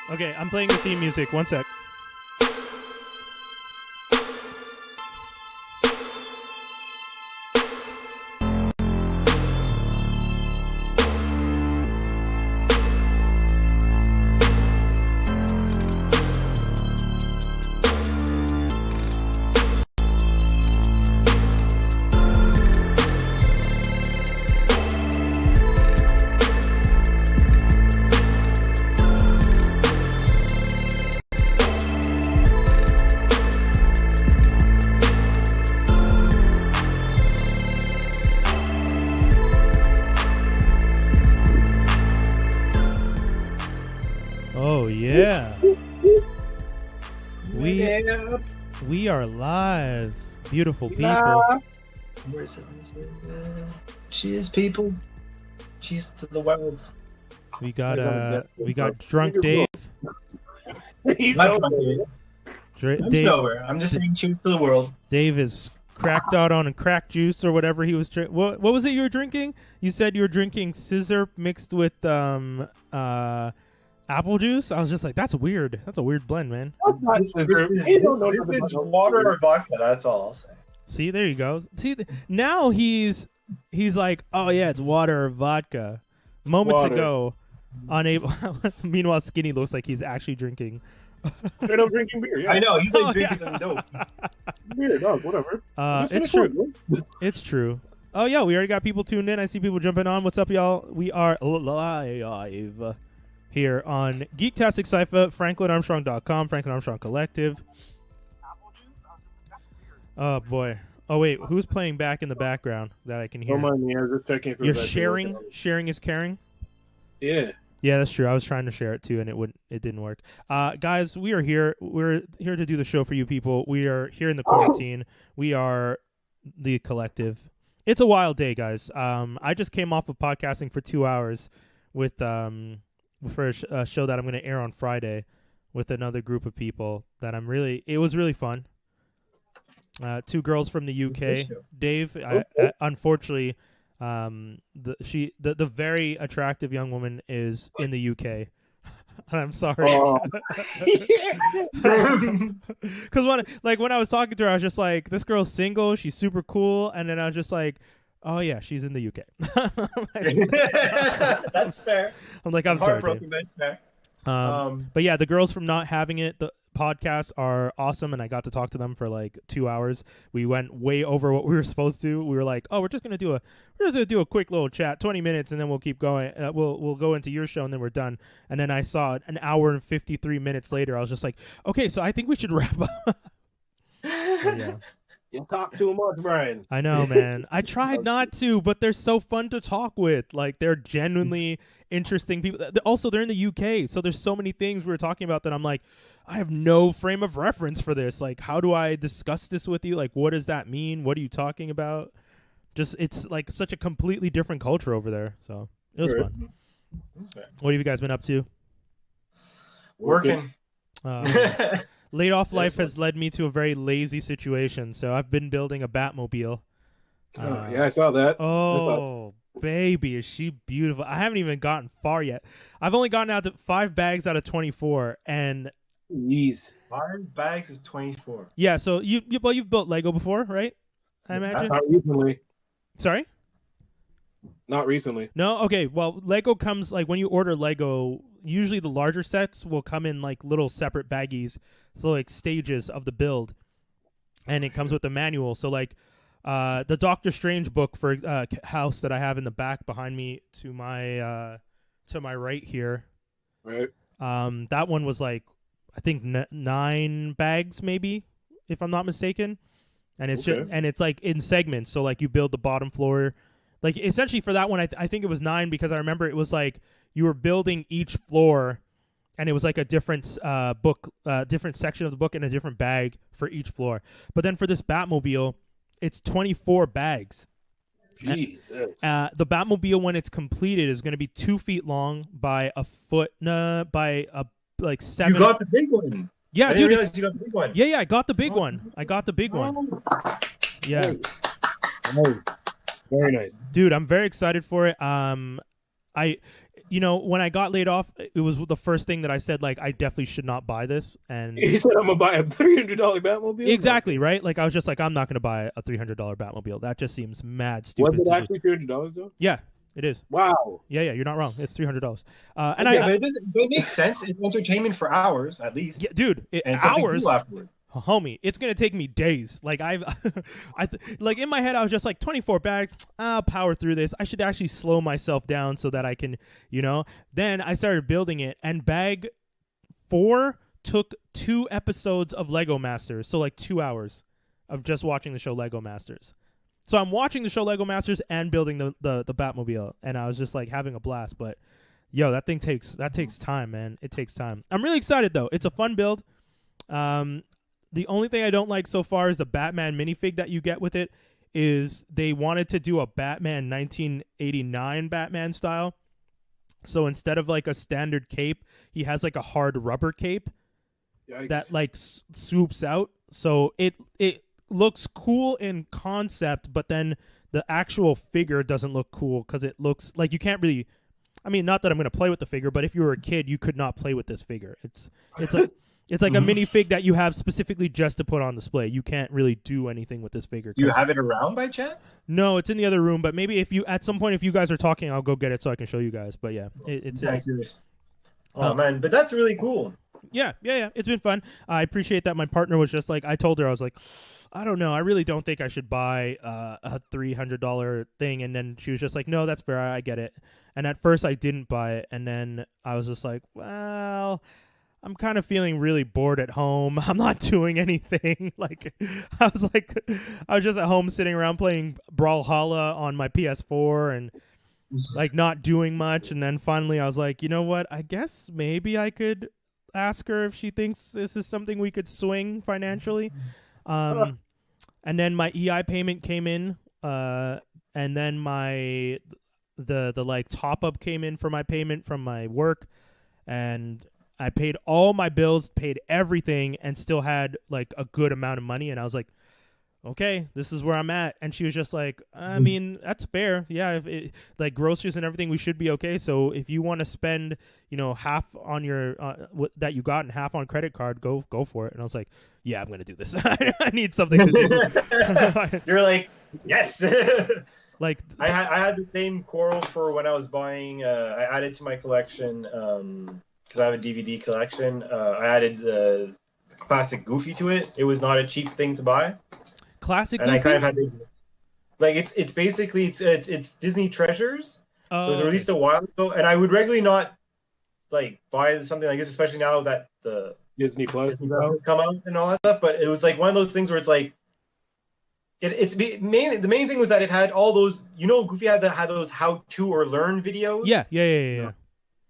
Okay, I'm playing the theme music. One sec. Oh yeah. We are live. Beautiful people. Cheers, people. Cheers to the world. We got drunk Dave. I'm sober. I'm just saying cheers to the world. Dave is cracked out on a crack juice or whatever he was drinking. What was it you were drinking? You said you were drinking scissor mixed with apple juice. I was just like, that's weird. That's a weird blend, man. This is water or vodka. That's all I'll say. See, there you go. See, now he's like, oh yeah, it's water or vodka. Moments ago, unable. Meanwhile, Skinny looks like he's actually drinking. Straight up drinking beer. Yeah. I know. He's like drinking some dope. Beer, dog, whatever. It's true. It's true. Oh yeah, we already got people tuned in. I see people jumping on. What's up, y'all? We are live here on Geektastic Cypher, FranklinArmstrong.com, Franklin Armstrong Collective. Oh boy. Oh wait, who's playing back in the background that I can hear? Don't mind me. I was just checking. You're sharing. Sharing is caring. Yeah. Yeah, that's true. I was trying to share it too, and it didn't work. Guys, we are here. We're here to do the show for you people. We are here in the quarantine. We are the collective. It's a wild day, guys. I just came off of podcasting for 2 hours with for a show that I'm going to air on Friday with another group of people that it was really fun. Two girls from the UK. Dave, unfortunately, the very attractive young woman is in the UK. I'm sorry. Because when I was talking to her, I was just like, this girl's single, she's super cool, and then I was just like, oh yeah, she's in the UK. That's fair. I'm like, I'm sorry, heartbroken. That's fair. But yeah, the girls from Not Having It, the podcasts are awesome, and I got to talk to them for like 2 hours. We went way over what we were supposed to. We were like, oh, we're just gonna do a quick little chat, 20 minutes, and then we'll keep going. We'll go into your show, and then we're done. And then I saw an hour and 53 minutes later. I was just like, okay, so I think we should wrap up. Yeah. You talk too much, Brian. I know, man. I tried not to, but they're so fun to talk with. Like, they're genuinely interesting people. Also, they're in the UK, so there's so many things we were talking about that I'm like, I have no frame of reference for this. Like, how do I discuss this with you? Like, what does that mean? What are you talking about? Just, it's like such a completely different culture over there. So it was fun. Okay. What have you guys been up to? Working. Laid off life has led me to a very lazy situation. So I've been building a Batmobile. Yeah, I saw that. Oh, baby, is she beautiful. I haven't even gotten far yet. I've only gotten out to 5 bags out of 24. And jeez. 5 bags of 24. Yeah, so you've built Lego before, right? I imagine. Not recently. Sorry? Not recently. No? Okay, well, Lego comes, like, when you order Lego, usually the larger sets will come in, like, little separate baggies, so, like, stages of the build, and it comes with a manual. So, like, the Doctor Strange book for house that I have in the back behind me to my right here. Right. That one was, like, I think 9 bags, maybe, if I'm not mistaken. And it's just, and it's, like, in segments, so, like, you build the bottom floor. Like, essentially for that one, I think it was 9 because I remember it was like you were building each floor, and it was like a different different section of the book and a different bag for each floor. But then for this Batmobile, it's 24 bags. Jesus. The Batmobile, when it's completed, is going to be 2 feet long by a foot, by a like 7. You got the big one. Yeah, I dude. didn't realize you got the big one. Yeah, I got the big one. I got the big one. Yeah. Oh. Very nice, dude. I'm very excited for it. you know, when I got laid off, it was the first thing that I said, like, I definitely should not buy this. And He said, "I'm gonna buy a $300 Batmobile." exactly, right? Like, I was just like, I'm not going to buy a $300 Batmobile. That just seems mad stupid. Was it actually $300 though? Yeah, it is. Wow. Yeah, you're not wrong. It's $300. And but it makes sense. It's entertainment for hours at least. yeah, dude, and hours. cool afterward. Homie, it's gonna take me days. Like like in my head, I was just like 24 bags. I'll power through this. I should actually slow myself down so that I can, you know. Then I started building it, and bag 4 took 2 episodes of Lego Masters, so like 2 hours of just watching the show Lego Masters. So I'm watching the show Lego Masters and building the Batmobile, and I was just like having a blast. But yo, that takes time, man. It takes time. I'm really excited though. It's a fun build. The only thing I don't like so far is the Batman minifig that you get with it. Is they wanted to do a Batman 1989 Batman style. So instead of like a standard cape, he has like a hard rubber cape. Yikes. That like swoops out. So it looks cool in concept, but then the actual figure doesn't look cool because it looks like you can't really. I mean, not that I'm going to play with the figure, but if you were a kid, you could not play with this figure. It's like a minifig that you have specifically just to put on display. You can't really do anything with this figure. You have it around by chance? No, it's in the other room. But maybe if you at some point, if you guys are talking, I'll go get it so I can show you guys. But yeah, it's curious. Oh man, but that's really cool. Yeah. It's been fun. I appreciate that. My partner was just like, I told her, I was like, I don't know. I really don't think I should buy a $300 thing. And then she was just like, no, that's fair. I get it. And at first I didn't buy it. And then I was just like, well, I'm kind of feeling really bored at home. I'm not doing anything. I was just at home sitting around playing BrianHolidae on my PS4 and like not doing much. And then finally I was like, you know what? I guess maybe I could ask her if she thinks this is something we could swing financially. And then my EI payment came in, and then the like top up came in for my payment from my work, and I paid all my bills, paid everything, and still had like a good amount of money. And I was like, okay, this is where I'm at. And she was just like, I mean, that's fair. Yeah, if like groceries and everything, we should be okay. So if you want to spend, you know, half on your that you got and half on credit card, go for it. And I was like, yeah, I'm gonna do this. I need something to do. You're like, yes. Like I had the same quarrel for when I was buying. I added to my collection because I have a DVD collection. I added the classic Goofy to it. It was not a cheap thing to buy. Classic and Goofy? I kind of had to, like it's basically it's Disney Treasures. It was released a while ago, and I would regularly not like buy something like this, especially now that the Disney Plus has come out and all that stuff. But it was like one of those things where it's like the main thing was that it had all those, you know, Goofy had those how to or learn videos. Yeah.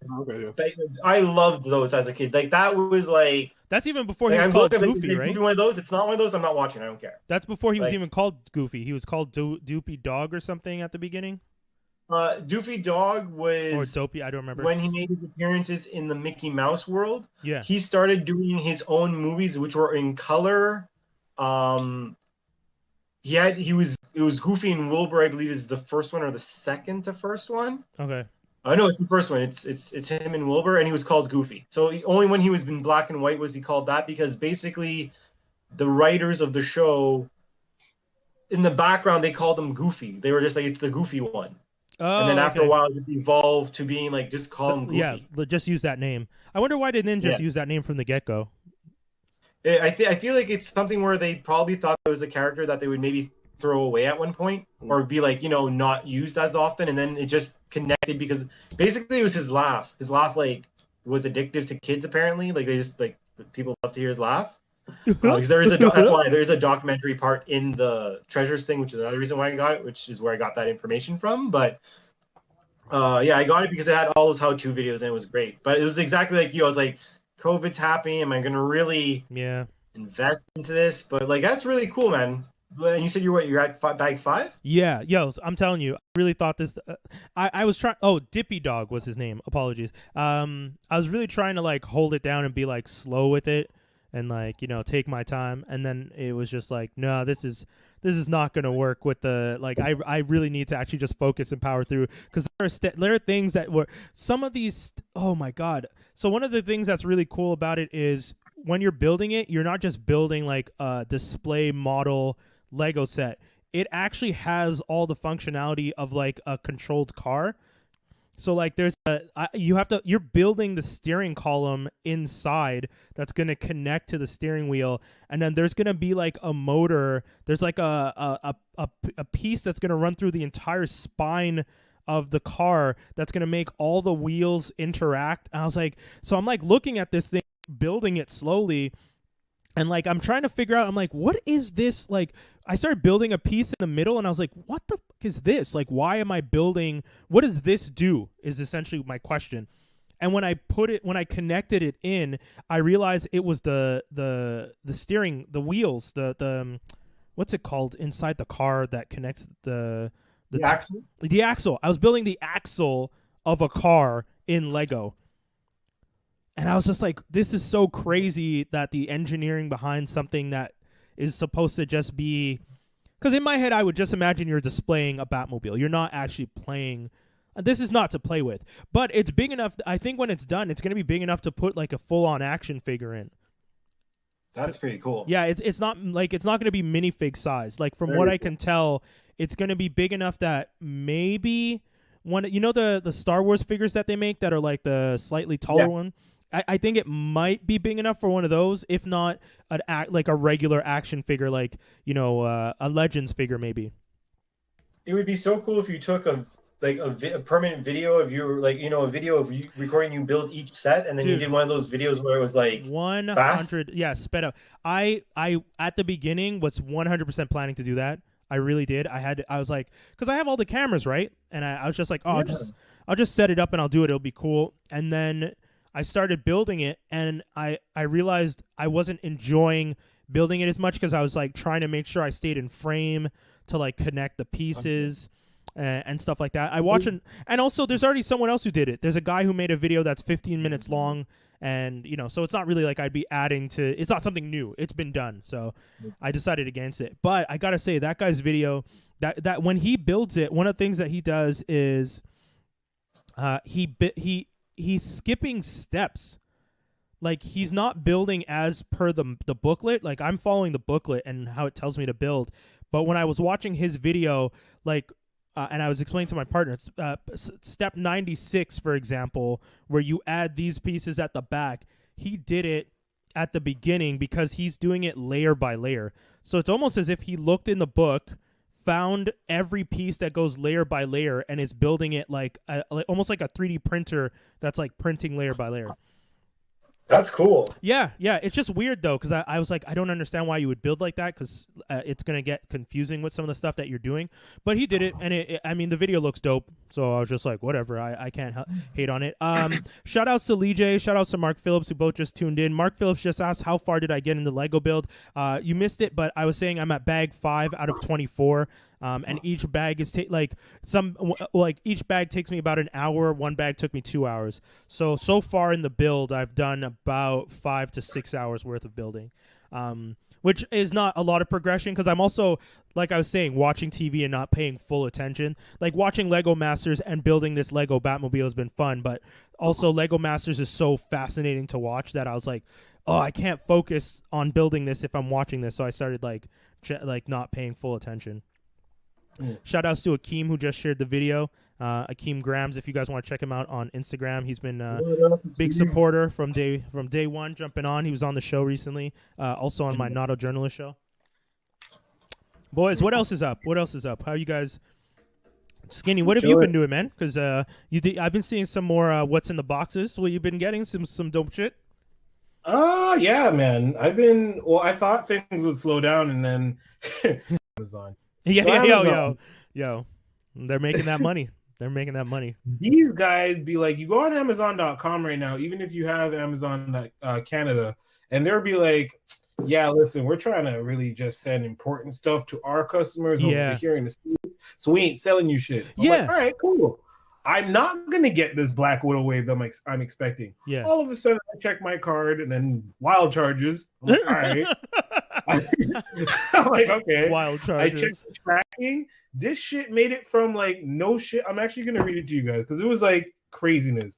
Okay. I loved those as a kid. Like that was like that's even before he was called Goofy, right? Goofy one of those. It's not one of those. I'm not watching. I don't care. That's before he was even called Goofy. He was called Doopy Dog or something at the beginning. Doofy Dog was or Dopey. I don't remember when he made his appearances in the Mickey Mouse world. Yeah, he started doing his own movies, which were in color. It was Goofy and Wilbur, I believe, is the first one or the second to first one. Okay. I know it's the first one. It's him and Wilbur, and he was called Goofy. So only when he was in black and white was he called that, because basically the writers of the show in the background they called him Goofy. They were just like, it's the Goofy one. Oh, and then after a while it just evolved to being like, just call him Goofy. Yeah, just use that name. I wonder why they didn't just use that name from the get-go. I feel like it's something where they probably thought it was a character that they would maybe throw away at one point, or be like, you know, not used as often, and then it just connected because basically it was his laugh. His laugh like was addictive to kids apparently. Like they just like people love to hear his laugh. Because there is a documentary part in the Treasures thing, which is another reason why I got it, which is where I got that information from. But yeah, I got it because it had all those how-to videos and it was great. But it was exactly like you. I was like, COVID's happening. Am I going to really invest into this? But like, that's really cool, man. And you said you're at bag 5? Yeah, yo, I'm telling you, I really thought this. I was trying. Oh, Dippy Dog was his name. Apologies. I was really trying to like hold it down and be like slow with it, and like, you know, take my time. And then it was just like, no, this is this is not going to work with the like. I really need to actually just focus and power through because there are things that were some of these. Oh my god! So one of the things that's really cool about it is when you're building it, you're not just building like a display model Lego set. It actually has all the functionality of like a controlled car. So like you're building the steering column inside that's going to connect to the steering wheel, and then there's going to be like a motor. There's like a piece that's going to run through the entire spine of the car that's going to make all the wheels interact. And I was like, so I'm like looking at this thing, building it slowly, and like I'm trying to figure out, I'm like, what is this? Like I started building a piece in the middle and I was like, what the fuck is this? Like, why am I building? What does this do? Is essentially my question. And when I connected it in, I realized it was the steering, the wheels, the what's it called inside the car that connects the axle? The axle. I was building the axle of a car in Lego. And I was just like, this is so crazy that the engineering behind something that is supposed to just be... Because in my head, I would just imagine you're displaying a Batmobile. You're not actually playing... This is not to play with. But it's big enough... I think when it's done, it's going to be big enough to put like a full-on action figure in. That's pretty cool. Yeah, it's not going to be minifig size. Like from what I can tell, it's going to be big enough that maybe... the Star Wars figures that they make that are like the slightly taller one? I think it might be big enough for one of those, if not like a regular action figure, like a Legends figure maybe. It would be so cool if you took a permanent video of you, like a video of you recording you build each set, and then you did one of those videos where it was like 100, fast? yeah, sped up. I at the beginning was 100% planning to do that. I really did. I was like, because I have all the cameras, right? And I was just like, I'll just set it up and I'll do it. It'll be cool. And then I started building it, and I realized I wasn't enjoying building it as much because I was like trying to make sure I stayed in frame to like connect the pieces and stuff like that. I watch and also there's already someone else who did it. There's a guy who made a video that's 15 minutes long, and so it's not really like I'd be adding to. It's not something new. It's been done, so I decided against it. But I gotta say that guy's video, that when he builds it, one of the things that he does is he's skipping steps. Like he's not building as per the booklet. Like I'm following the booklet and how it tells me to build. But when I was watching his video, like, and I was explaining to my partner, step 96, for example, where you add these pieces at the back, he did it at the beginning because he's doing it layer by layer. So it's almost as if he looked in the book, found every piece that goes layer by layer, and is building it like almost like a 3D printer that's like printing layer by layer. That's cool. Yeah. It's just weird though, because I was like, I don't understand why you would build like that, because it's gonna get confusing with some of the stuff that you're doing. But he did it, and I mean, the video looks dope. So I was just like, whatever. I can't hate on it. Shout outs to Lee J. Shout outs to Mark Phillips, who both just tuned in. Mark Phillips just asked, how far did I get in the Lego build? You missed it, but I was saying I'm at bag 5 out of 24. And each bag is each bag takes me about an hour. One bag took me 2 hours. So far in the build, I've done about 5 to 6 hours worth of building, which is not a lot of progression, because I'm also, like I was saying, watching TV and not paying full attention. Like watching Lego Masters and building this Lego Batmobile has been fun, but also Lego Masters is so fascinating to watch that I was like, oh, I can't focus on building this if I'm watching this. So I started like not paying full attention. Shout outs to Akeem, who just shared the video. Akeem Grams, if you guys want to check him out on Instagram, he's been a big supporter from day one, jumping on. He was on the show recently, also on my Not a Journalist show. Boys, what else is up? How you guys? Skinny, what have you been doing, man? Because I've been seeing some more what's in the boxes. Well, you've been getting some dope shit. Yeah, man. I thought things would slow down, and then Amazon. Yo. They're making that money. These guys be like, you go on Amazon.com right now, even if you have Amazon Canada, and they'll be like, yeah, listen, we're trying to really just send important stuff to our customers over here in the States, so we ain't selling you shit. So I'm like, all right, cool. I'm not going to get this Black Widow wave that I'm expecting. Yeah. All of a sudden, I check my card, and then wild charges. I'm like, all right. I'm like, okay. Wild I charges. checked the tracking. This shit made it from like no shit. I'm actually gonna read it to you guys because it was like craziness.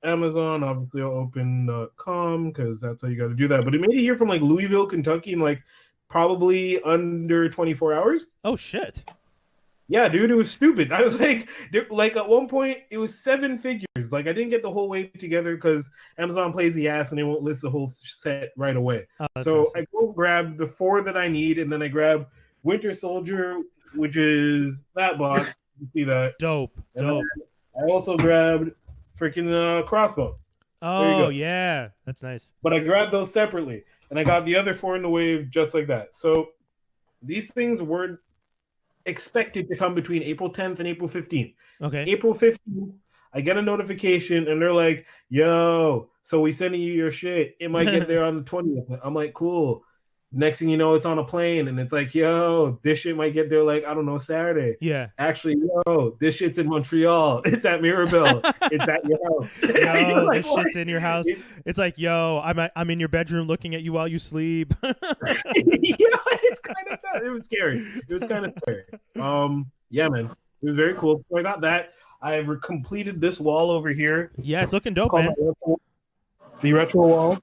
Amazon, obviously I'll open.com because that's how you got to do that. But it made it here from like Louisville, Kentucky in like probably under 24 hours. Oh shit. Yeah, dude, it was stupid. I was like at one point it was 7 figures. Like I didn't get the whole way together because Amazon plays the ass and they won't list the whole set right away. Oh, so awesome. I go grab the 4 that I need, and then I grab Winter Soldier, which is that box. You see that? Dope. I also grabbed freaking Crossbow. Oh yeah, that's nice. But I grabbed those separately, and I got the other 4 in the wave just like that. So these things weren't expected to come between April 10th and April 15th. Okay. April 15th, I get a notification, and they're like, "Yo, so we sending you your shit. It might get there on the 20th." I'm like, "Cool." Next thing you know, it's on a plane, and it's like, "Yo, this shit might get there like, I don't know, Saturday." Yeah. Actually, yo, this shit's in Montreal. It's at Mirabel. It's at your house. Yo, like, this shit's in your house. It's like, yo, I'm in your bedroom looking at you while you sleep. Yeah, it's kind of that. It was scary. It was kind of scary. Yeah, man, it was very cool. So I got that. I completed this wall over here. Yeah, it's looking dope, man. The retro wall.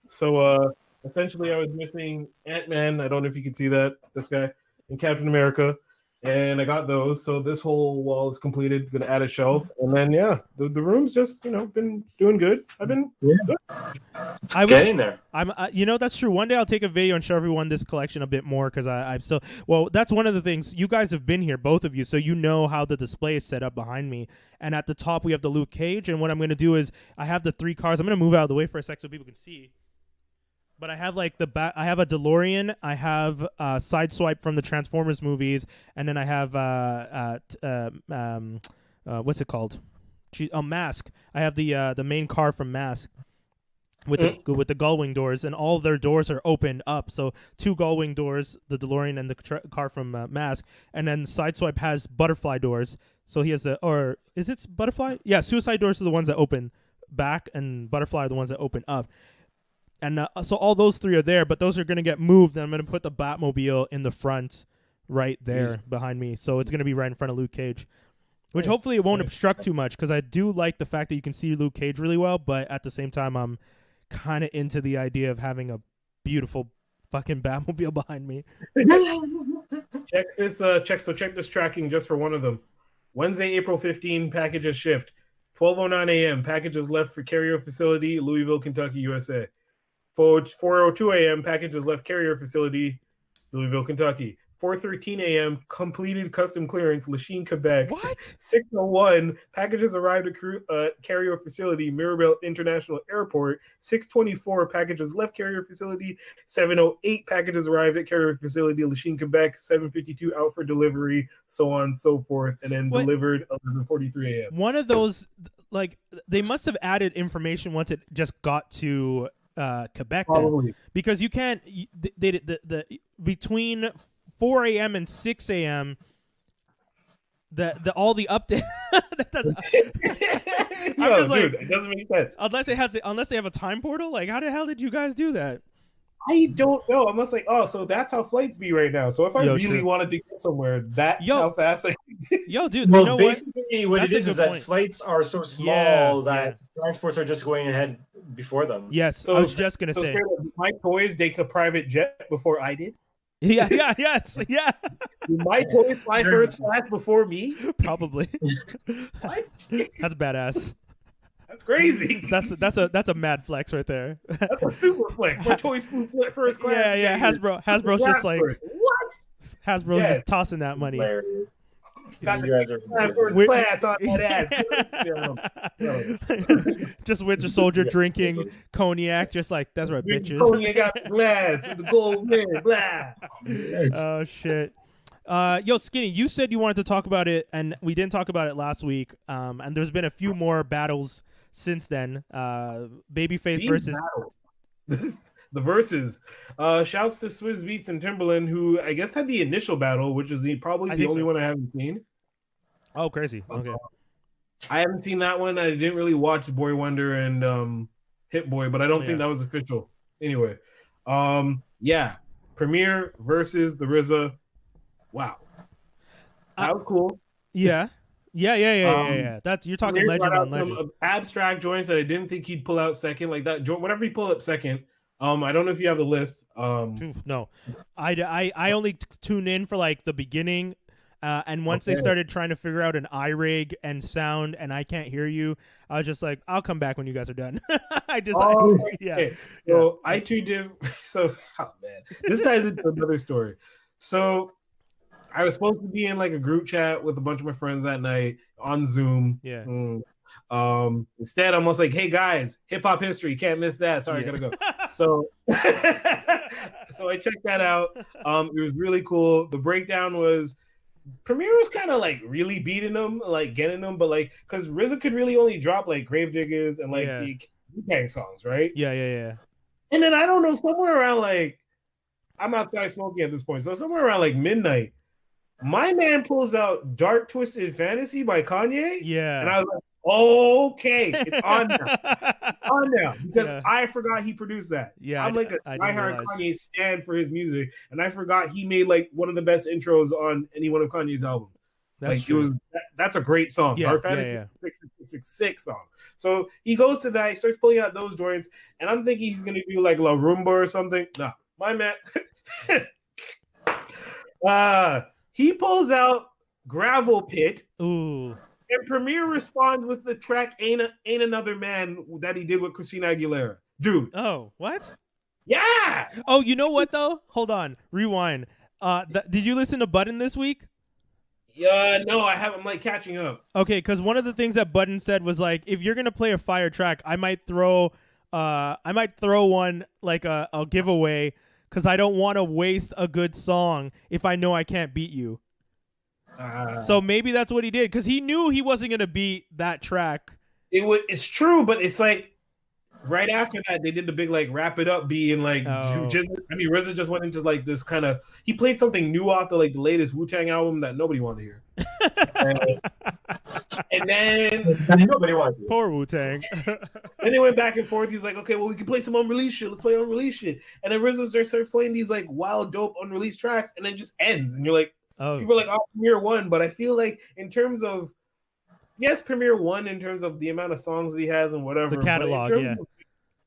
So, essentially, I was missing Ant-Man. I don't know if you can see that. This guy and Captain America. And I got those. So this whole wall is completed. Going to add a shelf. And then, yeah, the room's just, been doing good. I've been good. I was getting there. That's true. One day I'll take a video and show everyone this collection a bit more because I'm still, well, that's one of the things. You guys have been here, both of you, so you know how the display is set up behind me. And at the top, we have the Luke Cage. And what I'm going to do is I have the 3 cars. I'm going to move out of the way for a sec so people can see. But I have like I have a DeLorean, I have Sideswipe from the Transformers movies, and then I have what's it called? Mask. I have the main car from Mask with the gullwing doors, and all their doors are opened up. So 2 gullwing doors, the DeLorean and the car from Mask, and then Sideswipe has butterfly doors. So he has or is it butterfly? Yeah, suicide doors are the ones that open back, and butterfly are the ones that open up. And so all those 3 are there, but those are going to get moved, and I'm going to put the Batmobile in the front right there behind me. So it's going to be right in front of Luke Cage, which hopefully it won't obstruct too much because I do like the fact that you can see Luke Cage really well, but at the same time, I'm kind of into the idea of having a beautiful fucking Batmobile behind me. Check this tracking just for one of them. Wednesday, April 15, packages shipped. 12:09 a.m., packages left for carrier facility, Louisville, Kentucky, USA. 4:02 a.m., packages left carrier facility, Louisville, Kentucky. 4:13 a.m., completed custom clearance, Lachine, Quebec. What? 6:01, packages arrived at carrier facility, Mirabel International Airport. 6:24, packages left carrier facility. 7:08, packages arrived at carrier facility, Lachine, Quebec. 7:52, out for delivery, so on and so forth, and then delivered 11:43 a.m. One of those, like, they must have added information once it just got to Quebec, then, because you can't. The between 4 a.m. and 6 a.m. all the updates. Yo, dude, it doesn't make sense unless they have a time portal. Like, how the hell did you guys do that? I don't know. I'm just like, so that's how flights be right now. So if I really wanted to get somewhere, that's how fast I Yo, dude, well, you know basically what it is that flights are so small that transports are just going ahead before them. Yes, so, I was just going to say. My toys take a private jet before I did. Yeah. Did my toys fly first class before me? Probably. What? That's badass. That's crazy. That's a mad flex right there. That's a super flex. My toys flew first class. Yeah. Hasbro's just like what? Hasbro's just tossing that money. Got first class on that ass. Just Winter Soldier drinking cognac, just like that's right, bitches. Cognac got glass with the gold rim, blah. Oh shit. Yo, Skinny, you said you wanted to talk about it, and we didn't talk about it last week. And there's been a few more battles since then. Babyface versus the verses. Shouts to Swizz Beatz and Timberland, who I guess had the initial battle, which is probably the only one I haven't seen. Oh, crazy. Okay. I haven't seen that one. I didn't really watch Boy Wonder and Hit Boy, but I don't think that was official. Anyway, yeah, Premier versus the RZA. Wow, that was cool. Yeah. That's you're talking Premier legend brought on out legend. some abstract joints that I didn't think he'd pull out second, like that. Whatever he pulled up second. I don't know if you have the list. No, I only tuned in for like the beginning, and once they started trying to figure out an iRig and sound, and I can't hear you, I was just like, I'll come back when you guys are done. So I tuned in. So man, this ties into another story. So I was supposed to be in like a group chat with a bunch of my friends that night on Zoom. Yeah. Instead, I'm almost like, hey guys, hip hop history, can't miss that. Sorry, I gotta go. So I checked that out. It was really cool. The breakdown was Premier was kind of like really beating them, like getting them, but like because RZA could really only drop like Gravediggers and like the Wu-Tang songs, right? Yeah. And then I don't know, somewhere around like I'm outside smoking at this point, so somewhere around like midnight, my man pulls out Dark Twisted Fantasy by Kanye. Yeah. And I was like, okay, it's on now. It's on now. Because I forgot he produced that. Yeah. I'm like a diehard Kanye stan for his music, and I forgot he made like one of the best intros on any one of Kanye's albums. That's true. That's a great song. Yeah, Dark Fantasy 666 song. So he goes to that, he starts pulling out those joints, and I'm thinking he's gonna do like La Rumba or something. No, my man. He pulls out Gravel Pit. Ooh. And Premier responds with the track Ain't Another Man that he did with Christina Aguilera. Dude. Oh, what? Yeah. Oh, you know what though? Hold on. Rewind. Did you listen to Button this week? No, I haven't. I'm like catching up. Okay, because one of the things that Button said was like, if you're gonna play a fire track, I might throw one like a giveaway, because I don't want to waste a good song if I know I can't beat you. So maybe that's what he did, because he knew he wasn't going to beat that track. It's true, but it's like right after that, they did the big like wrap it up being like, RZA just went into like this kind of, he played something new off the like the latest Wu-Tang album that nobody wanted to hear. and then nobody wanted to. Poor Wu-Tang. Then they went back and forth. He's like, okay, well, we can play some unreleased shit. Let's play unreleased shit. And then RZA starts playing these like wild, dope unreleased tracks, and then just ends. And you're like, people are like, oh, Premier won. But I feel like in terms of, yes, Premier won in terms of the amount of songs he has and whatever. The catalog, yeah.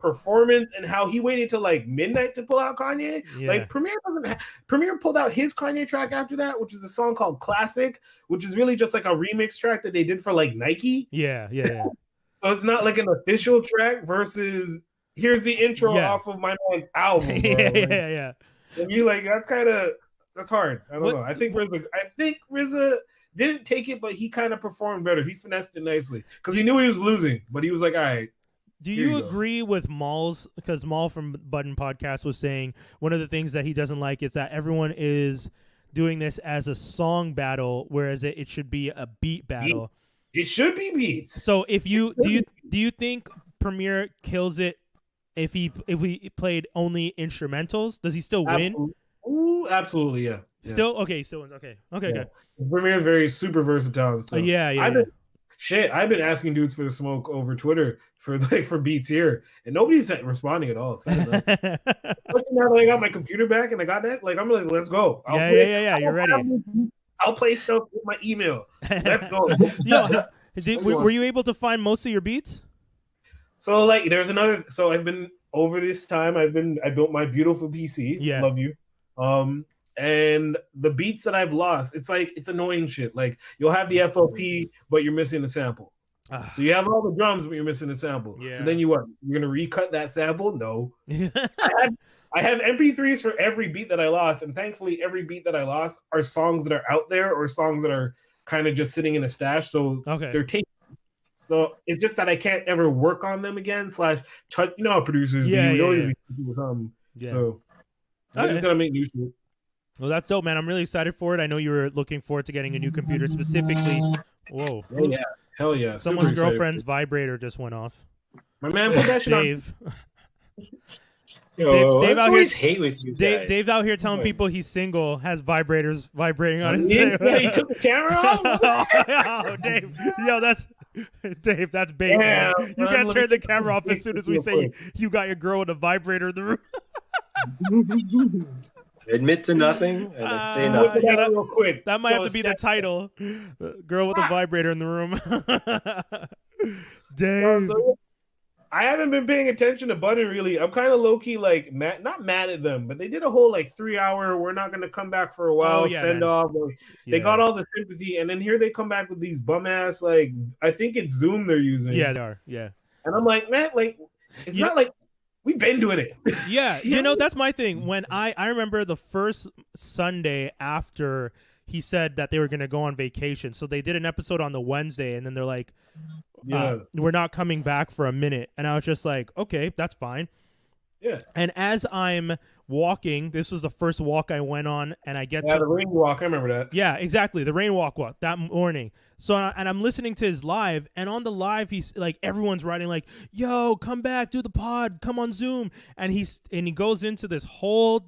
Performance and how he waited till like midnight to pull out Kanye. Yeah. Like Premier pulled out his Kanye track after that, which is a song called Classic, which is really just like a remix track that they did for like Nike. Yeah. So it's not like an official track versus here's the intro off of my man's album. Yeah. And you like that's hard. I don't know. I think RZA didn't take it, but he kind of performed better. He finessed it nicely because he knew he was losing, but he was like, all right. Do you agree with Maul's? Because Maul from Button Podcast was saying one of the things that he doesn't like is that everyone is doing this as a song battle, whereas it should be a beat battle. It should be beats. So if you do you think Premier kills it if we played only instrumentals? Does he still win? Ooh, absolutely, yeah. Still okay. Still wins. Okay. Good. Premier is very super versatile and stuff. I've been asking dudes for the smoke over Twitter for beats here, and nobody's responding at all. It's kind of nuts. Especially now that I got my computer back and I got that, like I'm like, let's go. You're ready. I'll play stuff with my email. Let's go. Were you able to find most of your beats? So like, there's another. So I've been over this time. I built my beautiful PC. Yeah, love you. And the beats that I've lost, it's annoying shit. Like you'll have the FLP, but you're missing the sample. So you have all the drums, but you're missing the sample. Yeah. So then you're gonna recut that sample? No. I have MP3s for every beat that I lost, and thankfully every beat that I lost are songs that are out there or songs that are kind of just sitting in a stash. So they're taken. So it's just that I can't ever work on them again. Touch, you know how producers do. Always be with them. So I just gotta make new shit. Well, that's dope, man. I'm really excited for it. I know you were looking forward to getting a new computer specifically. Whoa. Oh, yeah. Hell yeah. Someone's girlfriend's vibrator just went off. My man put that shit Dave. Dave out here. Hate with you guys. Dave's out here telling people he's single, has vibrators vibrating on his Yeah, he took the camera off. Oh, Dave. Yo, that's Dave, that's bait. Yeah, Man. You can't turn the camera off as soon as we say you got your girl with a vibrator in the room. Admit to nothing and then say nothing. Yeah, real quick. That might have to be the title. Girl with a vibrator in the room. Dave. So, I haven't been paying attention to Button really. I'm kind of low key like not mad at them, but they did a whole like 3-hour. We're not gonna come back for a while. Send off. They got all the sympathy, and then here they come back with these bum ass like I think it's Zoom they're using. Yeah, they are. Yeah, and I'm like, man, like it's not like we've been doing it. Yeah, that's my thing. When I remember the first Sunday after he said that they were gonna go on vacation, so they did an episode on the Wednesday, and then they're like. We're not coming back for a minute. And I was just like, okay, that's fine. Yeah. And as I'm walking, this was the first walk I went on, and I get to the rain walk. I remember that. Yeah, exactly. The rain walk that morning. So, and I'm listening to his live, and on the live, he's like, everyone's writing like, yo, come back, do the pod, come on Zoom. And he goes into this whole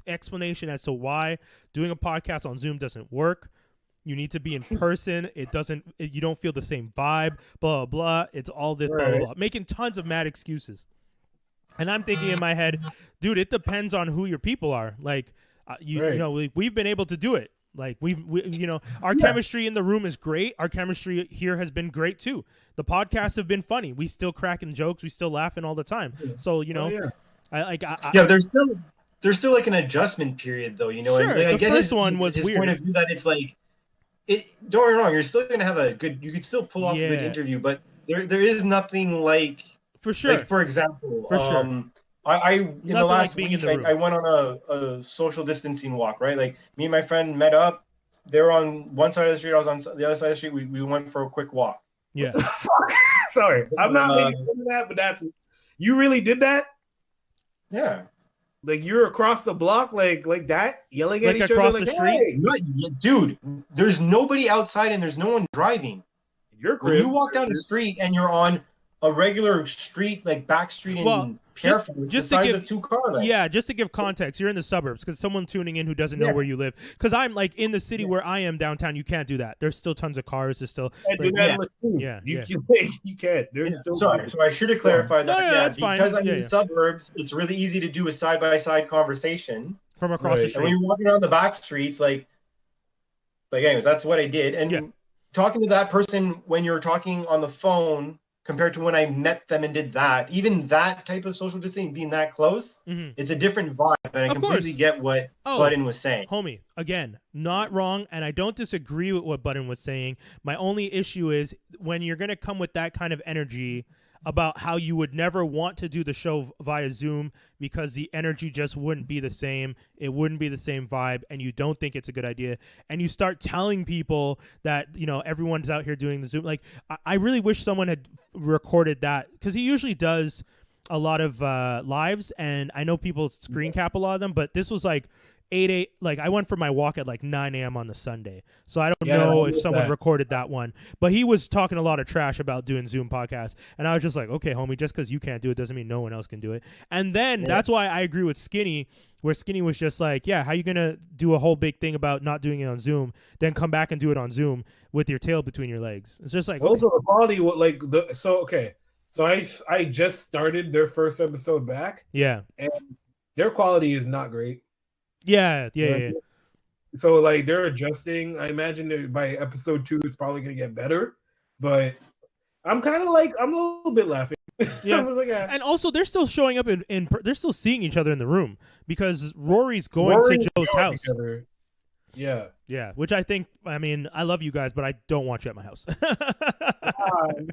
explanation as to why doing a podcast on Zoom doesn't work. You need to be in person. You don't feel the same vibe, blah, blah, blah. It's all this, blah, blah, blah. Making tons of mad excuses. And I'm thinking in my head, dude, it depends on who your people are. Like, you know, we've been able to do it. Like, our chemistry in the room is great. Our chemistry here has been great, too. The podcasts have been funny. We still cracking jokes. We still laughing all the time. So, there's still like an adjustment period, though, you know. Sure, and, like, I get first one was his weird. Point of view that it's like, don't get me wrong, you're still gonna have you could still pull off a good interview, but there is nothing like for sure. Like, for example, sure. I in the last like week I went on a social distancing walk, right? Like me and my friend met up. They were on one side of the street, I was on the other side of the street. We went for a quick walk. Yeah. Sorry, I'm not making fun of that, but you really did that? Yeah. Like you're across the block, like that, yelling at each other, across the street. Hey. Dude, there's nobody outside and there's no one driving. When you walk down the street and you're on a regular street, like back street in Pierrefonds, just the size of 2 car lanes. Yeah, just to give context, you're in the suburbs because someone tuning in who doesn't know where you live. Because I'm like in the city where I am downtown, you can't do that. There's still tons of cars. There's still you can't. There's still sorry. So I should have clarified that. That's because fine. I'm in the suburbs, it's really easy to do a side-by-side conversation from across the street. And when you're walking around the back streets, like anyways, that's what I did. And talking to that person when you're talking on the phone compared to when I met them and did that, even that type of social distancing, being that close, it's a different vibe. And I completely get what Button was saying. Homie, again, not wrong, and I don't disagree with what Button was saying. My only issue is when you're going to come with that kind of energy about how you would never want to do the show via Zoom because the energy just wouldn't be the same. It wouldn't be the same vibe, and you don't think it's a good idea. And you start telling people that, everyone's out here doing the Zoom. Like, I really wish someone had recorded that because he usually does a lot of lives, and I know people screen cap a lot of them, but this was like 8 like I went for my walk at like 9 a.m. on the Sunday, so I don't know if someone recorded that one, but he was talking a lot of trash about doing Zoom podcasts, and I was just like, okay, homie, just because you can't do it doesn't mean no one else can do it. And then that's why I agree with Skinny, where Skinny was just like, yeah, how you gonna do a whole big thing about not doing it on Zoom, then come back and do it on Zoom with your tail between your legs? It's just like also the quality, So I just started their first episode back. Yeah, and their quality is not great. Yeah. So like they're adjusting. I imagine that by episode 2 it's probably gonna get better. But I'm kind of like I'm a little bit laughing. Yeah, and also they're still showing up in they're still seeing each other in the room because Rory's going to Joe's house. Yeah, which I think. I mean, I love you guys, but I don't want you at my house.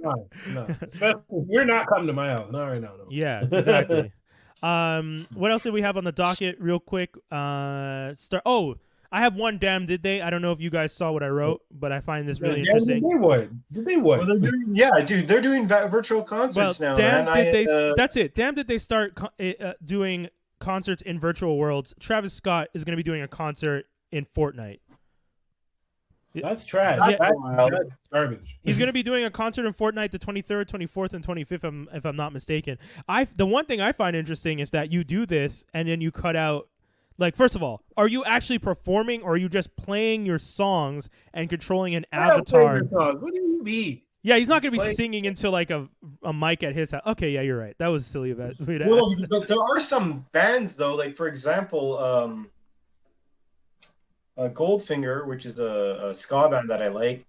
No. You're not coming to my house. Not right now. No. Yeah, exactly. What else did we have on the docket real quick? I have one damn did they? I don't know if you guys saw what I wrote, but I find this really interesting. Did they what? Well, they're doing virtual concerts now. That's it. Damn, did they start doing concerts in virtual worlds? Travis Scott is going to be doing a concert in Fortnite. That's trash. That's garbage. He's going to be doing a concert in Fortnite the 23rd, 24th, and 25th, if I'm not mistaken. The one thing I find interesting is that you do this and then you cut out. Like, first of all, are you actually performing or are you just playing your songs and controlling an avatar? What do you mean? Yeah, he's not gonna be Like- singing into like a mic at his house. Okay, yeah, you're right. That was silly of that. Well, but there are some bands though, like for example, Goldfinger, which is a ska band that I like.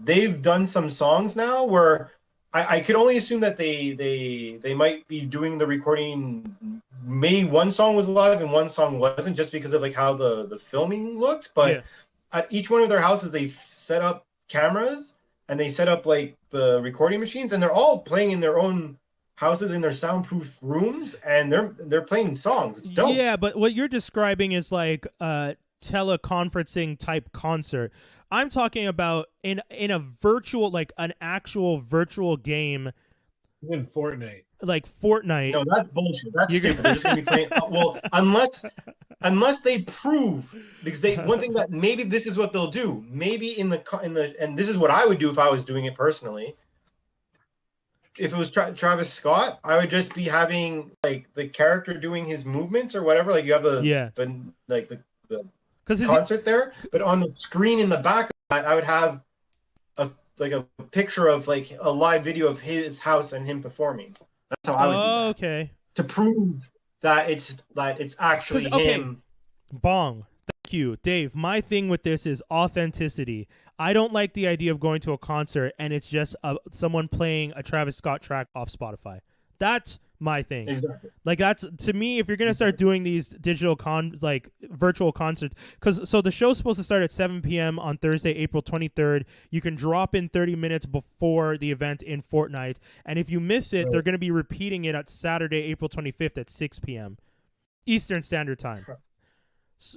They've done some songs now where I could only assume that they might be doing the recording. Maybe one song was live and one song wasn't, just because of like how the filming looked. But at each one of their houses, they set up cameras and they set up like the recording machines, and they're all playing in their own houses in their soundproof rooms, and they're playing songs. It's dope. Yeah, but what you're describing is like a teleconferencing type concert. I'm talking about in a virtual, like an actual virtual game, in Fortnite. like Fortnite. No, that's bullshit. That's stupid. They're just gonna be playing. Well, unless they prove, because one thing that maybe this is what they'll do. Maybe in the and this is what I would do if I was doing it personally. If it was Travis Scott, I would just be having like the character doing his movements or whatever. Like you have the concert there, but on the screen in the back of that, I would have a picture of like a live video of his house and him performing. That's how I would do that. Okay. To prove that it's actually him. Bong. Thank you, Dave. My thing with this is authenticity. I don't like the idea of going to a concert and it's just someone playing a Travis Scott track off Spotify. That's my thing. Exactly. Like that's, to me, if you're gonna start doing these digital virtual concerts, so the show's supposed to start at 7 p.m. on Thursday, April 23rd. You can drop in 30 minutes before the event in Fortnite, and if you miss it, they're gonna be repeating it at Saturday, April 25th at 6 p.m. Eastern Standard Time.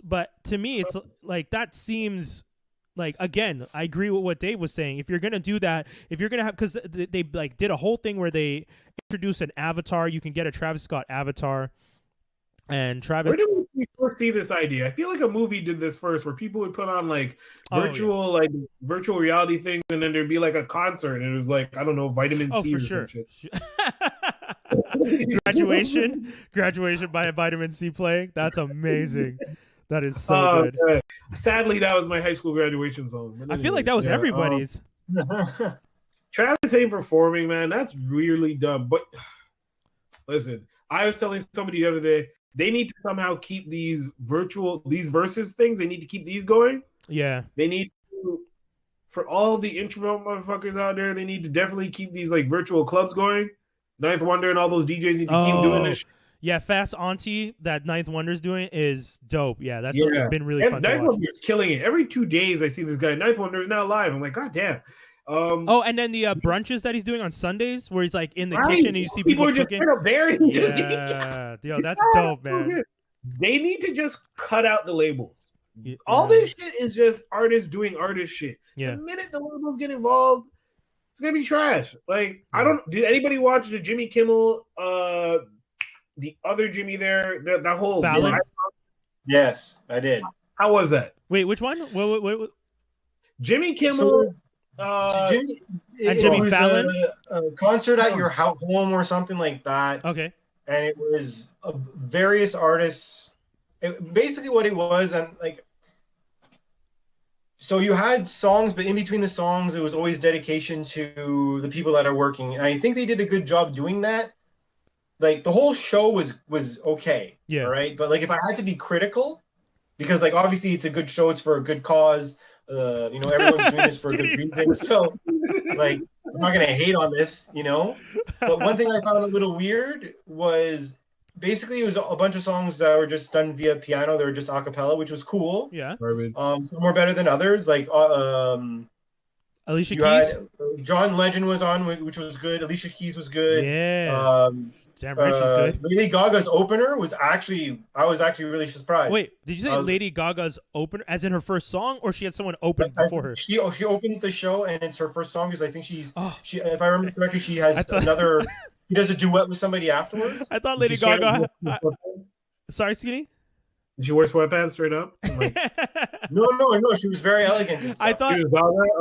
But to me, it's like that seems. Like, again, I agree with what Dave was saying. If you're going to do that, if you're going to have, because they like did a whole thing where they introduced an avatar. You can get a Travis Scott avatar. And Travis. Where did we first see this idea? I feel like a movie did this first, where people would put on like virtual reality things, and then there'd be like a concert, and it was like, I don't know, vitamin C for or sure. some shit. Graduation by a vitamin C playing. That's amazing. That is so good. Okay. Sadly, that was my high school graduation song. I feel like that was everybody's. Travis ain't performing, man. That's really dumb. But listen, I was telling somebody the other day, they need to somehow keep these versus things. They need to keep these going. Yeah. They need to, for all the introvert motherfuckers out there, they need to definitely keep these like virtual clubs going. Ninth Wonder and all those DJs need to keep doing this shit. Yeah, Fast Auntie that Ninth Wonder's doing is dope. Yeah, that's been really fun. Ninth Wonder's killing it. Every 2 days I see this guy. Ninth Wonder is now live. I'm like, God damn. And then the brunches that he's doing on Sundays, where he's like in the kitchen and you see people are just cooking. up there and just yo, that's dope, man. They need to just cut out the labels. All this shit is just artists doing artist shit. Yeah. The minute the labels get involved, it's gonna be trash. Like, did anybody watch the Jimmy Kimmel the other Jimmy there, that whole Fallon? Yes, I did. How was that? Wait, which one? Wait. Jimmy Kimmel Jimmy Fallon? A concert at your home or something like that. Okay. And it was various artists. Basically what it was, and like, so you had songs, but in between the songs, it was always dedication to the people that are working. And I think they did a good job doing that. Like, the whole show was okay. Yeah. All right. But like, if I had to be critical, because like, obviously it's a good show, it's for a good cause. Everyone's doing this for a good reason. So like, I'm not going to hate on this, But one thing I found a little weird was basically it was a bunch of songs that were just done via piano. They were just a cappella, which was cool. Yeah. Some were better than others. Like, Alicia Keys. John Legend was on, which was good. Alicia Keys was good. Yeah. Damn right, she's good. Lady Gaga's opener was I was actually really surprised. Wait, did you say Lady Gaga's opener, as in her first song, or she had someone open before her? She opens the show, and it's her first song because I think she, if I remember correctly, she has another. She does a duet with somebody afterwards. I thought Lady Gaga. Sorry, Skinny. Did she wear sweatpants straight up? Like, no. She was very elegant and stuff. I thought.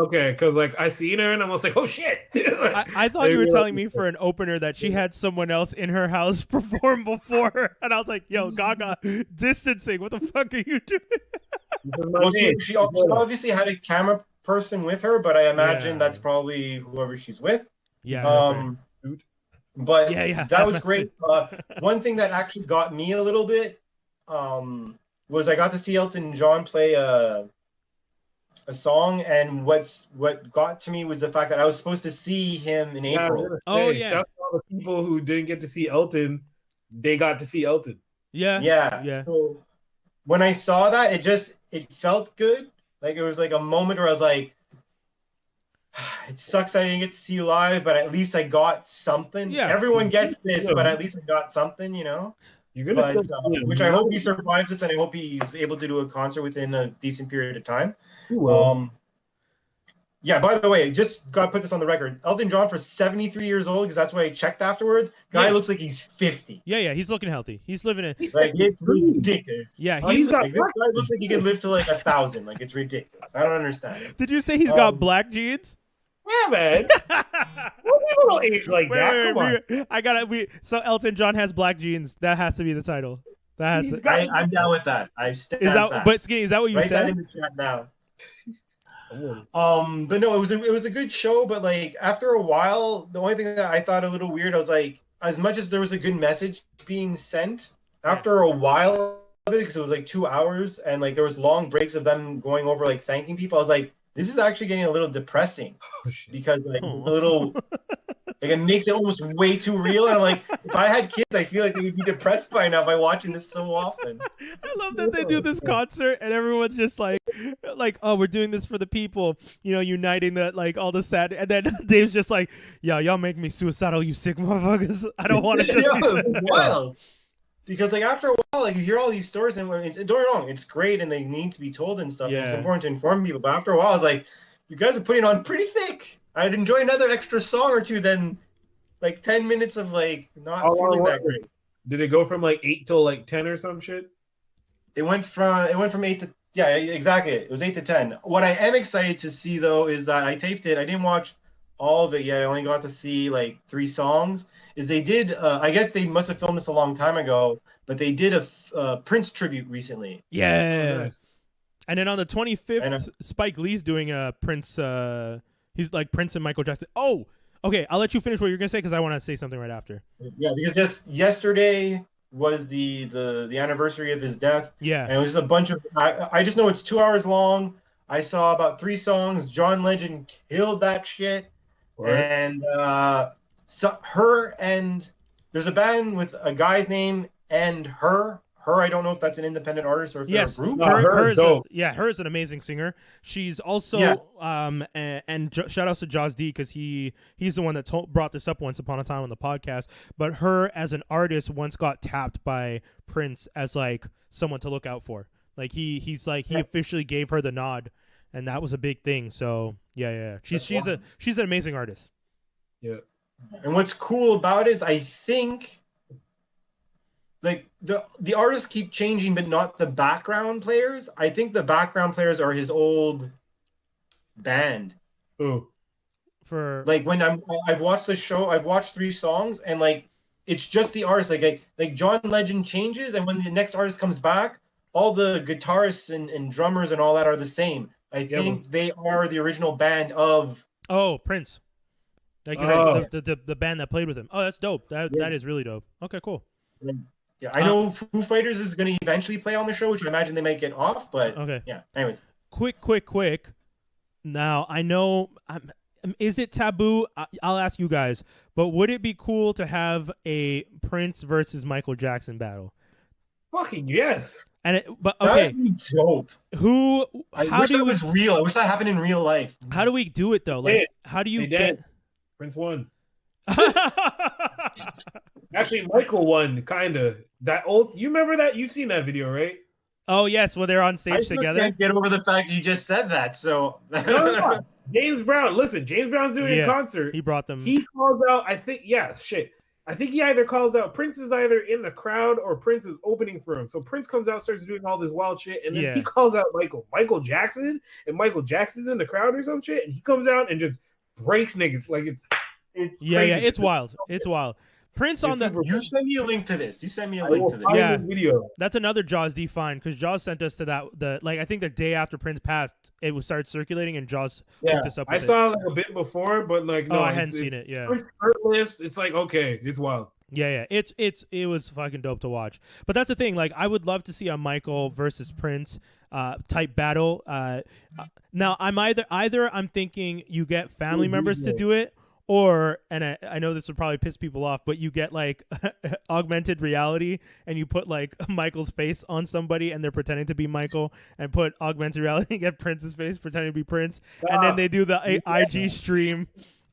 Okay, because like I seen her and I was like, oh shit. I thought you were telling me for an opener that she had someone else in her house perform before her, and I was like, yo, Gaga, distancing. What the fuck are you doing? Well, she obviously had a camera person with her, but I imagine Yeah. that's probably whoever she's with. Yeah. that's But Yeah, that was great. One thing that actually got me a little bit was I got to see Elton John play a song, and what got to me was the fact that I was supposed to see him in April. Shout out to all the people who didn't get to see Elton. They got to see Elton. Yeah. So when I saw that, it felt good. Like it was like a moment where I was like, it sucks I didn't get to see you live, but at least I got something. Yeah. Everyone gets this, but at least I got something, you know? You're gonna which I hope he survives this, and I hope he's able to do a concert within a decent period of time. Yeah, by the way, just got to put this on the record. Elton John for 73 years old, because that's what I checked afterwards. Guy looks like he's 50. Yeah, he's looking healthy. He's living it. Like, it's ridiculous. Yeah, this guy looks like he can live to like 1,000. Like, it's ridiculous. I don't understand it. Did you say he's got black jeans? Yeah, man. Well, people don't age like that. Come on. So Elton John has black jeans. That has to be the title. That has to. I'm down with that. I stand that. But Skinny, is that what you Write said? that in the chat now. But no, it was a good show. But like after a while, the only thing that I thought a little weird, I was like, as much as there was a good message being sent, after a while of it, because it was like 2 hours, and like there was long breaks of them going over like thanking people, I was like, this is actually getting a little depressing, because like it's a little like it makes it almost way too real. And I'm like, if I had kids, I feel like they would be depressed by now by watching this so often. I love that they do this concert and everyone's just like, oh, we're doing this for the people, you know, uniting that like all the sad. And then Dave's just like, yeah, y'all make me suicidal, you sick motherfuckers. I don't want to. It's wild. Because like after a while, like you hear all these stories, and don't get me wrong, it's great and they need to be told and stuff. Yeah. And it's important to inform people. But after a while, I was like, you guys are putting on pretty thick. I'd enjoy another extra song or two than like 10 minutes of like not feeling that great. Did it go from like 8 till like 10 or some shit? It went from 8 to exactly. It was 8 to 10. What I am excited to see though is that I taped it. I didn't watch all of it yet. I only got to see like 3 songs. Is they did I guess they must have filmed this a long time ago, but they did a Prince tribute recently. Yeah. And then on the 25th, Spike Lee's doing a Prince. He's like Prince and Michael Jackson. Oh, okay. I'll let you finish what you're gonna say because I want to say something right after. Yeah, because just yesterday was the anniversary of his death. Yeah, and it was just a bunch of. I just know it's 2 hours long. I saw about 3 songs. John Legend killed that shit, and her and there's a band with a guy's name and her. Her, I don't know if that's an independent artist or if they're a group. Her is an amazing singer. She's also shout outs to Jawz D because he's the one that brought this up once upon a time on the podcast. But her as an artist once got tapped by Prince as like someone to look out for. Like he officially gave her the nod, and that was a big thing. So she's an amazing artist. Yeah, and what's cool about it is I think. Like the artists keep changing, but not the background players. I think the background players are his old band. Oh, for like when I've watched the show, I've watched 3 songs, and like it's just the artist. Like John Legend changes, and when the next artist comes back, all the guitarists and drummers and all that are the same. I think they are the original band of Prince. Like the band that played with him. Oh, that's dope. That is really dope. Okay, cool. Yeah, I know Foo Fighters is going to eventually play on the show, which I imagine they might get off, but yeah. Anyways. Quick. Now, I know, is it taboo? I'll ask you guys, but would it be cool to have a Prince versus Michael Jackson battle? Fucking yes. That would be dope. I wish it was real. I wish that happened in real life. How do we do it, though? Like, how do you get... Prince won. Actually, Michael won, kind of. That old, you remember that? You've seen that video, right? Oh yes, well they're on stage together. I can't get over the fact you just said that. So no. James Brown, listen, James Brown's doing a concert. He brought them. He calls out. I think he either calls out Prince is either in the crowd or Prince is opening for him. So Prince comes out, starts doing all this wild shit, and then he calls out Michael Jackson, and Michael Jackson's in the crowd or some shit, and he comes out and just breaks niggas like it's crazy. It's wild. It's wild. Prince on the. You send me a link to this. Yeah, video. That's another Jawz D find because Jawz sent us to that. I think the day after Prince passed, it was started circulating and Jawz hooked us up. I saw like a bit before, but like no, I hadn't seen it. Yeah, shirtless. It's like okay, it's wild. Yeah. It was fucking dope to watch. But that's the thing. Like, I would love to see a Michael versus Prince type battle. Now I'm I'm thinking you get family members to do it. Or, and I know this would probably piss people off, but you get like augmented reality and you put like Michael's face on somebody and they're pretending to be Michael, and put augmented reality and get Prince's face pretending to be Prince. And then they do the IG stream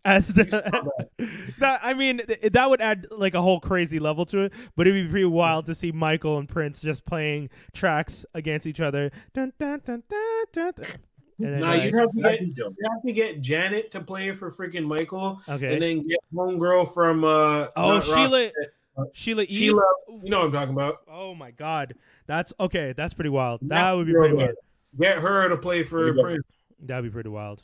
as that. I mean, that would add like a whole crazy level to it, but it'd be pretty wild to see Michael and Prince just playing tracks against each other. Dun, dun, dun, dun, dun, dun. No, you have to get Janet to play for freaking Michael, okay, and then get homegirl from Sheila. You know what I'm talking about? Oh my God, that's okay. That's pretty wild. That would be pretty wild. Get her to play for Prince. That'd be pretty wild.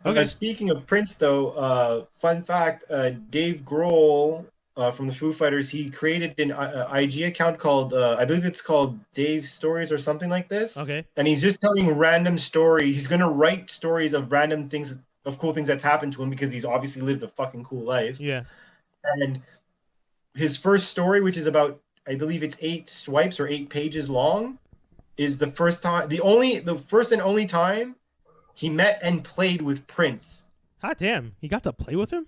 Okay. Speaking of Prince, though, fun fact: Dave Grohl from the Foo Fighters, he created an IG account called, I believe it's called Dave's Stories or something like this. Okay. And he's just telling random stories. He's gonna write stories of random things, of cool things that's happened to him, because he's obviously lived a fucking cool life. Yeah. And his first story, which is about, I believe it's 8 swipes or 8 pages long, is the first and only time he met and played with Prince. Hot damn, he got to play with him?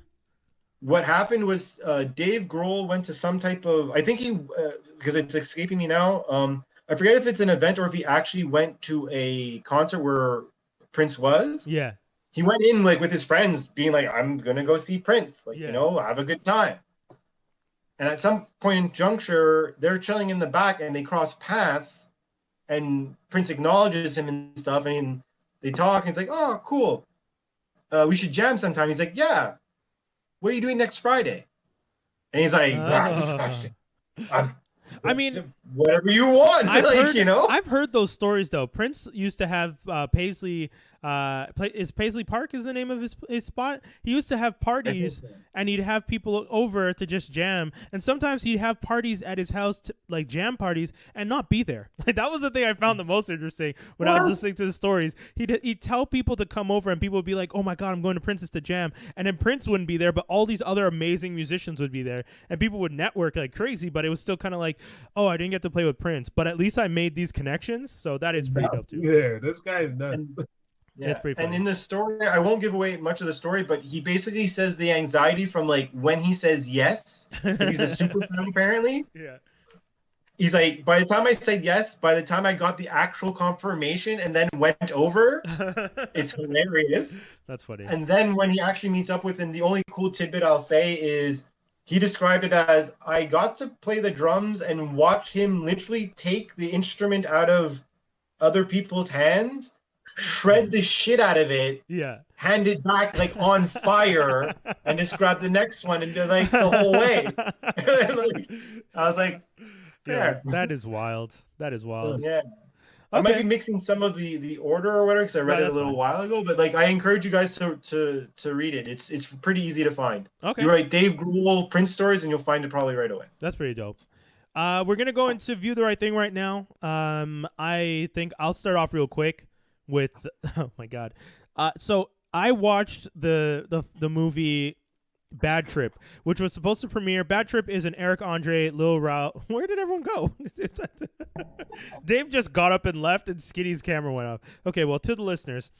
What happened was Dave Grohl went to some type of, I think he, because it's escaping me now, I forget if it's an event or if he actually went to a concert where Prince was. Yeah. He went in like with his friends being like, I'm going to go see Prince, like, you know, have a good time. And at some point in juncture, they're chilling in the back and they cross paths and Prince acknowledges him and stuff. And they talk and it's like, oh, cool. We should jam sometime. He's like, yeah. What are you doing next Friday? And he's like, I mean, whatever you want. I've heard those stories though. Prince used to have Paisley. Is Paisley Park is the name of his spot? He used to have parties, and he'd have people over to just jam. And sometimes he'd have parties at his house, like jam parties, and not be there. Like that was the thing I found the most interesting when I was listening to the stories. He'd tell people to come over, and people would be like, "Oh my God, I'm going to Prince's to jam," and then Prince wouldn't be there, but all these other amazing musicians would be there, and people would network like crazy. But it was still kind of like, "Oh, I didn't get to play with Prince, but at least I made these connections." So that is pretty dope too. Yeah, this guy is nuts. Yeah, and in the story, I won't give away much of the story, but he basically says the anxiety from like when he says yes, because he's a super fan apparently. Yeah. He's like, by the time I said yes, by the time I got the actual confirmation and then went over, it's hilarious. That's funny. And then when he actually meets up with him, the only cool tidbit I'll say is he described it as, I got to play the drums and watch him literally take the instrument out of other people's hands, shred the shit out of it, hand it back like on fire, and just grab the next one and do like the whole way. I was like, that is wild. That is wild. Yeah. I might be mixing some of the order or whatever because I read it a little while ago, but like I encourage you guys to read it. It's pretty easy to find. Okay. You write Dave Grohl Prince stories and you'll find it probably right away. That's pretty dope. We're gonna go into View the Right Thing right now. I think I'll start off real quick with oh my God. So I watched the movie Bad Trip, which was supposed to premiere. Bad Trip is an Eric Andre, Lil Rao. Where did everyone go? Dave just got up and left, and Skinny's camera went off. Okay, well, to the listeners,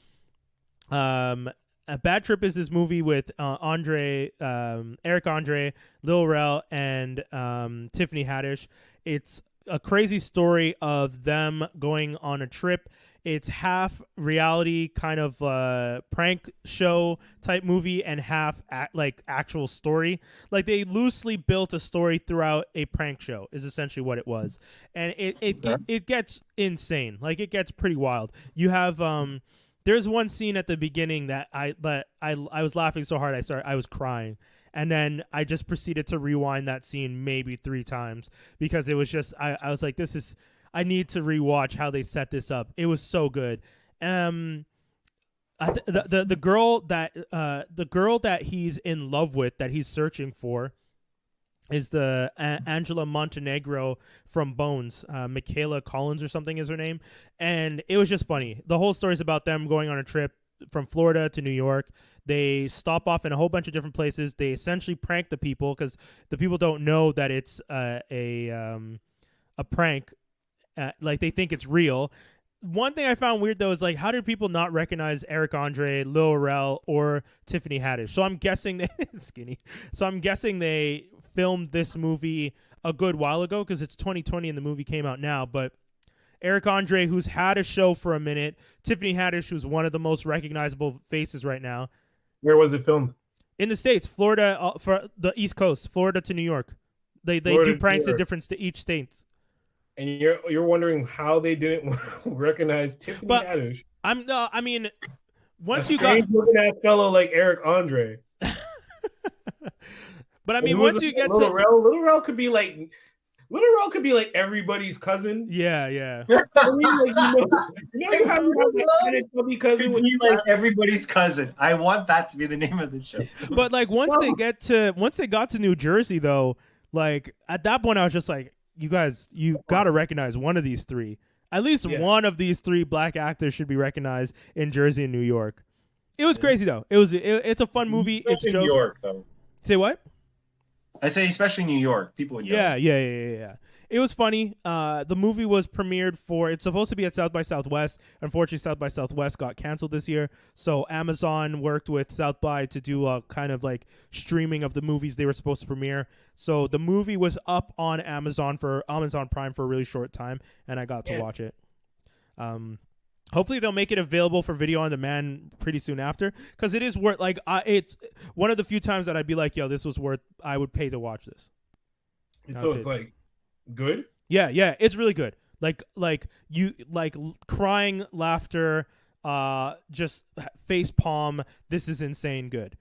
Bad Trip is this movie with Eric Andre, Lil Rel, and Tiffany Haddish. It's a crazy story of them going on a trip. It's half reality kind of prank show type movie and half like actual story. Like they loosely built a story throughout a prank show is essentially what it was. And it gets insane. Like it gets pretty wild. You have there's one scene at the beginning that I was laughing so hard I was crying. And then I just proceeded to rewind that scene maybe 3 times because it was just I was like, I need to rewatch how they set this up. It was so good. The girl that he's in love with, that he's searching for, is the Angela Montenegro from Bones. Michaela Collins or something is her name. And it was just funny. The whole story is about them going on a trip from Florida to New York. They stop off in a whole bunch of different places. They essentially prank the people because the people don't know that it's a prank. Like they think it's real. One thing I found weird though is like, how did people not recognize Eric Andre, Lil Rel, or Tiffany Haddish? So I'm guessing they skinny. So I'm guessing they filmed this movie a good while ago because it's 2020 and the movie came out now. But Eric Andre, who's had a show for a minute, Tiffany Haddish, who's one of the most recognizable faces right now. Where was it filmed? In the States, Florida, for the East Coast, Florida to New York. They do pranks at different each states. And you're wondering how they didn't recognize Tiffany Haddish. I mean, once you got looking at a fellow like Eric Andre. But I mean, once you get to Little Rel could be like everybody's cousin. Yeah, yeah. I mean, like, you have that Tobi cousin. Could be like everybody's cousin. I want that to be the name of the show. But like once they got to New Jersey though, like at that point I was just like, you guys, you got to recognize one of these three. At least one of these three black actors should be recognized in Jersey and New York. It was crazy though. It's a fun movie. It's New York though. Say what? I say especially New York. People would know. Yeah. It was funny. The movie was premiered it's supposed to be at South by Southwest. Unfortunately, South by Southwest got canceled this year. So Amazon worked with South by to do a kind of like streaming of the movies they were supposed to premiere. So the movie was up on Amazon Prime for a really short time, and I got to watch it. Hopefully they'll make it available for video on demand pretty soon after, because it is worth it's one of the few times that I'd be like, yo, this was worth. I would pay to watch this. So it's like good. Yeah, it's really good. Like you crying, laughter, just face palm. This is insane good.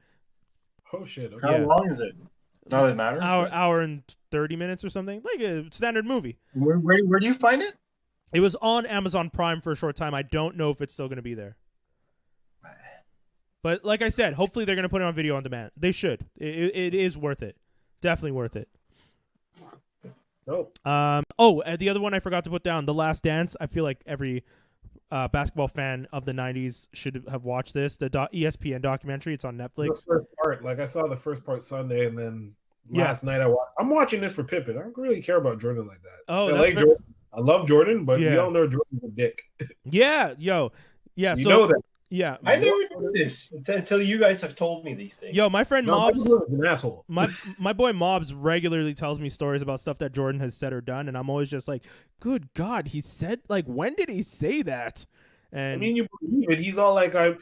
Oh shit! Okay. How long is it? Not that it matters. Hour and 30 minutes or something, like a standard movie. Where do you find it? It was on Amazon Prime for a short time. I don't know if it's still going to be there. But like I said, hopefully they're going to put it on video on demand. They should. It is worth it. Definitely worth it. The other one I forgot to put down, The Last Dance. I feel like every basketball fan of the 90s should have watched this. The ESPN documentary. It's on Netflix. The first part, like I saw the first part Sunday, and then last night I'm watching this for Pippen. I don't really care about Jordan like that. Oh, Jordan. I love Jordan, but we all know Jordan's a dick. Yeah. You know that. Yeah, I never knew this until you guys have told me these things. Yo, my friend Mobs, an asshole. My boy Mobs regularly tells me stories about stuff that Jordan has said or done, and I'm always just like, good God, he said, like, when did he say that? And I mean, you believe it. He's all like, I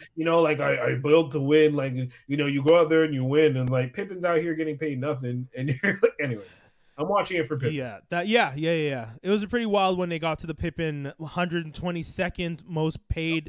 built to win. Like, you go out there and you win, and like Pippen's out here getting paid nothing, and you're like, anyway. I'm watching it for Pippen. Yeah. It was pretty wild when they got to the Pippen 122nd most paid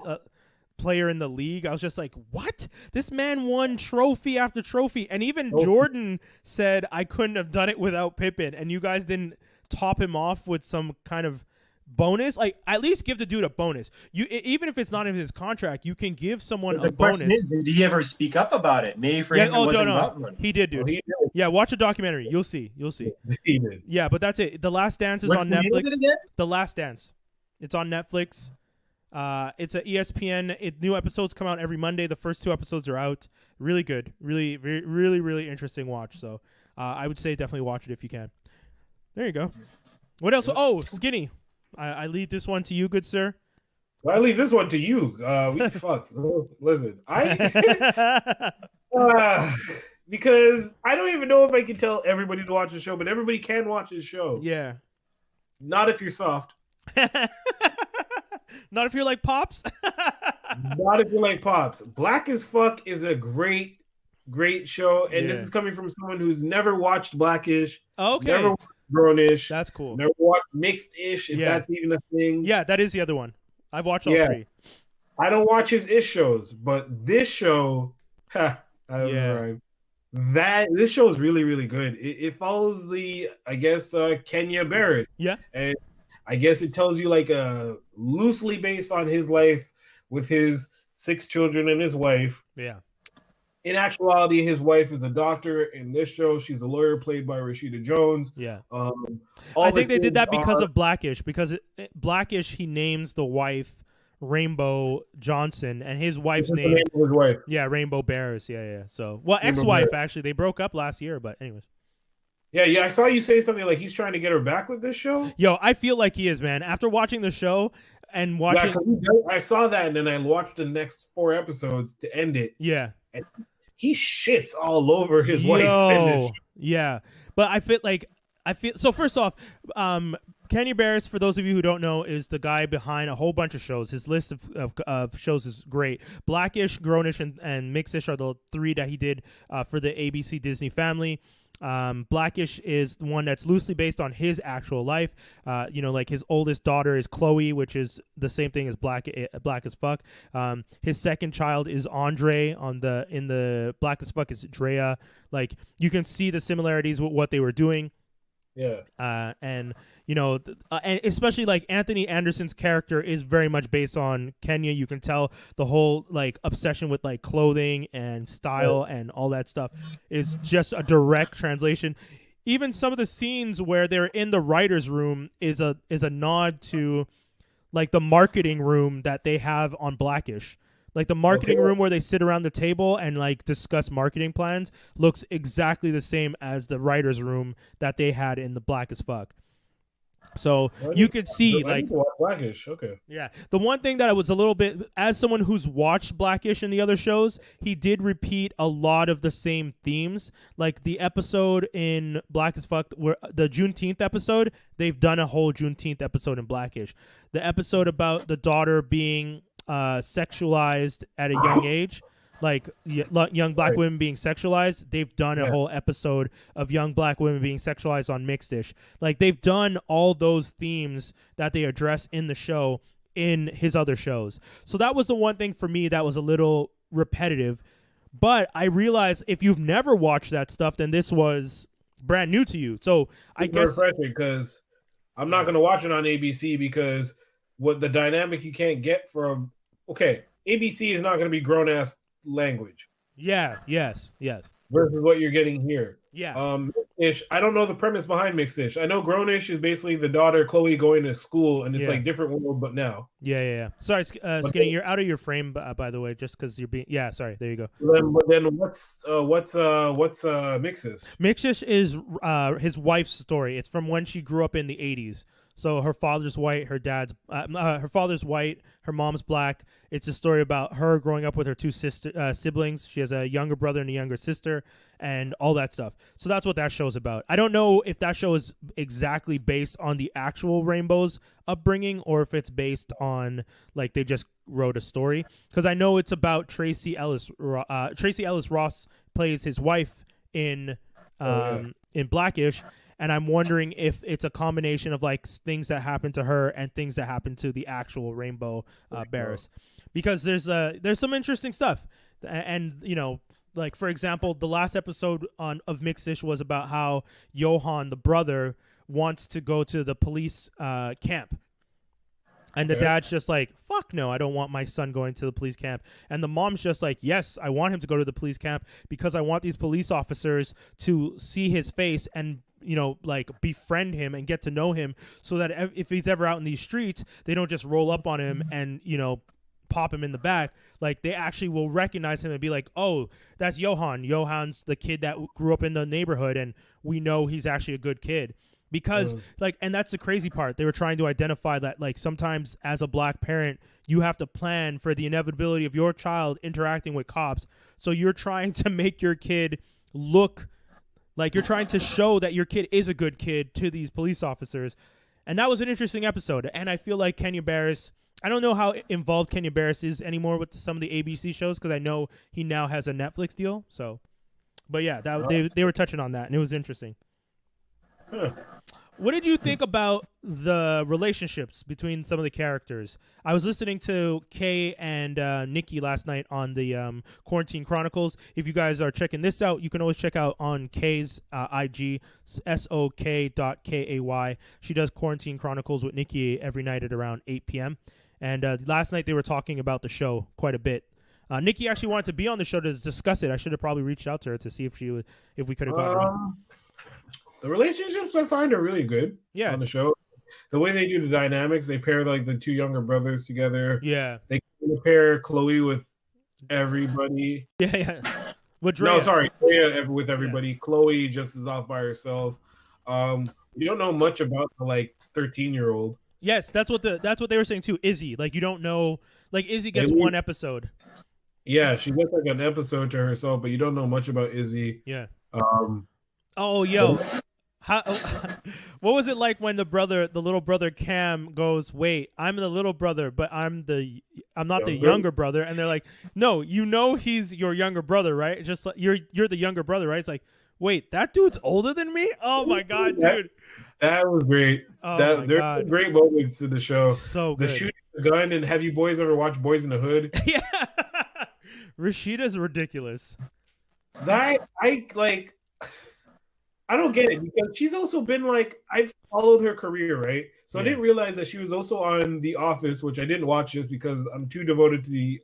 player in the league. I was just like, what? This man won trophy after trophy. And even Jordan said, I couldn't have done it without Pippen. And you guys didn't top him off with some kind of bonus. Like, at least give the dude a bonus. Even if it's not in his contract, you can give someone a bonus. The question is, did he ever speak up about it? Maybe for him it wasn't about money. He did, dude. Yeah, watch a documentary. You'll see. He did. Yeah, but that's it. The Last Dance is on Netflix. The Last Dance. It's on Netflix. It's a ESPN. New episodes come out every Monday. The first 2 episodes are out. Really good. Really, really, really interesting watch. So I would say definitely watch it if you can. There you go. What else? Oh, Skinny. I leave this one to you, good sir. Well, I leave this one to you. Fuck. Listen, because I don't even know if I can tell everybody to watch the show, but everybody can watch the show. Yeah. Not if you're soft. Not if you're like Pops. Not if you're like Pops. Black as Fuck is a great show, and this is coming from someone who's never watched Blackish. Okay. Never watched Grownish. That's cool. Never watched Mixed-ish, if that's even a thing. Yeah, that is the other one. I've watched all 3. I don't watch his ish shows, but this show, this show is really, really good. It follows Kenya Barris. Yeah. And I guess it tells you like loosely based on his life with his 6 children and his wife. Yeah. in actuality, his wife is a doctor. In this show, she's a lawyer played by Rashida Jones. Yeah. I think they did that because of Blackish. Because Blackish, he names the wife Rainbow Johnson, and his wife's name. His wife. Yeah, Rainbow Barris. Yeah. So, well, ex-wife actually. They broke up last year, but anyways. Yeah. I saw you say something like he's trying to get her back with this show. Yo, I feel like he is, man. After watching the show and watching, I saw that, and then I watched the next 4 episodes to end it. Yeah, and he shits all over his wife. Yeah, but I feel so. First off, Kenya Barris, for those of you who don't know, is the guy behind a whole bunch of shows. His list of shows is great. Blackish, Grownish, and Mixish are the 3 that he did for the ABC Disney family. Blackish is the one that's loosely based on his actual life. Like his oldest daughter is Chloe, which is the same thing as Black as Fuck. His second child is Andre. In the Black as Fuck is Drea. Like, you can see the similarities with what they were doing. Yeah. And especially like Anthony Anderson's character is very much based on Kenya. You can tell the whole like obsession with like clothing and style and all that stuff is just a direct translation. Even some of the scenes where they're in the writer's room is a nod to like the marketing room that they have on Blackish. Like the marketing room where they sit around the table and like discuss marketing plans looks exactly the same as the writer's room that they had in the Black as Fuck. So you could see like Blackish. Okay. Yeah. The one thing that I was a little bit, as someone who's watched Blackish and the other shows, he did repeat a lot of the same themes. Like the episode in Black as Fuck, where the Juneteenth episode, they've done a whole Juneteenth episode in Blackish. The episode about the daughter being sexualized at a young age, like young black women being sexualized, they've done a whole episode of young black women being sexualized on Mixed-ish. Like they've done all those themes that they address in the show in his other shows. So that was the one thing for me that was a little repetitive. But I realized if you've never watched that stuff, then this was brand new to you. So I guess refreshing, because I'm not going to watch it on ABC, because what the dynamic you can't get from ABC is not going to be grown ass language. Yeah. Yes. Versus what you're getting here. Yeah. Ish. I don't know the premise behind Mixed-ish. I know Grownish is basically the daughter Chloe going to school, and it's like different world, but now. Yeah. Sorry, Skinny, you're out of your frame, by the way, just because you're being. Yeah, sorry. There you go. Then what's Mixed-ish? Mixed-ish is his wife's story. It's from when she grew up in the 80s. So her father's white, her father's white, her mom's black. It's a story about her growing up with her 2 siblings. She has a younger brother and a younger sister, and all that stuff. So that's what that show's about. I don't know if that show is exactly based on the actual Rainbow's upbringing, or if it's based on like they just wrote a story. Because I know it's about Tracy Ellis. Tracy Ellis Ross plays his wife in Blackish. And I'm wondering if it's a combination of like things that happen to her and things that happen to the actual Rainbow Barris, because there's some interesting stuff, and like for example, the last episode of Mixed-ish was about how Johan, the brother, wants to go to the police camp. And the dad's just like, fuck no, I don't want my son going to the police camp. And the mom's just like, yes, I want him to go to the police camp because I want these police officers to see his face and like befriend him and get to know him, so that if he's ever out in these streets, they don't just roll up on him and pop him in the back. Like they actually will recognize him and be like, oh, that's Johan. Johan's the kid that grew up in the neighborhood, and we know he's actually a good kid. Because and that's the crazy part. They were trying to identify that like sometimes as a black parent, you have to plan for the inevitability of your child interacting with cops. So you're trying to make your kid look like you're trying to show that your kid is a good kid to these police officers. And that was an interesting episode. And I feel like Kenya Barris, I don't know how involved Kenya Barris is anymore with some of the ABC shows, because I know he now has a Netflix deal. So, but yeah, they were touching on that, and it was interesting. What did you think about the relationships between some of the characters? I was listening to Kay and Nikki last night on the Quarantine Chronicles. If you guys are checking this out, you can always check out on Kay's IG, sok.kay. She does Quarantine Chronicles with Nikki every night at around 8 p.m. And last night they were talking about the show quite a bit. Nikki actually wanted to be on the show to discuss it. I should have probably reached out to her to see if we could have gotten her on. The relationships I find are really good. Yeah. On the show, the way they do the dynamics, they pair like the two younger brothers together. Yeah. They pair Chloe with everybody. Yeah. With Drea. No, sorry, Drea with everybody. Yeah. Chloe just is off by herself. You don't know much about the like 13-year-old. Yes, that's what they were saying too. Izzy, like you don't know, like Izzy gets one episode. Yeah, she gets like an episode to herself, but you don't know much about Izzy. Yeah. Oh, yo. What was it like when the little brother Cam goes, "Wait, I'm the little brother, but I'm not the younger brother," and they're like, "No, you know he's your younger brother, right? Just like you're the younger brother, right?" It's like, "Wait, that dude's older than me?" Oh my god, dude, that was great. Oh there's great moments to the show. So good. The shooting the gun, and have you boys ever watched Boys in the Hood? Yeah, Rashida's ridiculous. That I don't get it because she's also been like, I've followed her career, right? So I didn't realize that she was also on The Office, which I didn't watch just because I'm too devoted to the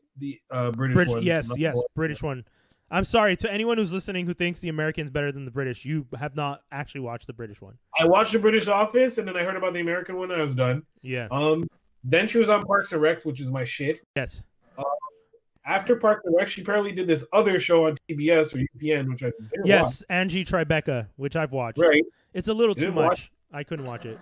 British one. Yes, British one. I'm sorry to anyone who's listening who thinks the American's better than the British. You have not actually watched the British one. I watched the British Office, and then I heard about the American one, and I was done. Yeah. Then she was on Parks and Rec, which is my shit. Yes. After Parks and Rec, she apparently did this other show on TBS or UPN, which I didn't watch. Angie Tribeca, which I've watched. Right. It's a little too much. I couldn't watch it.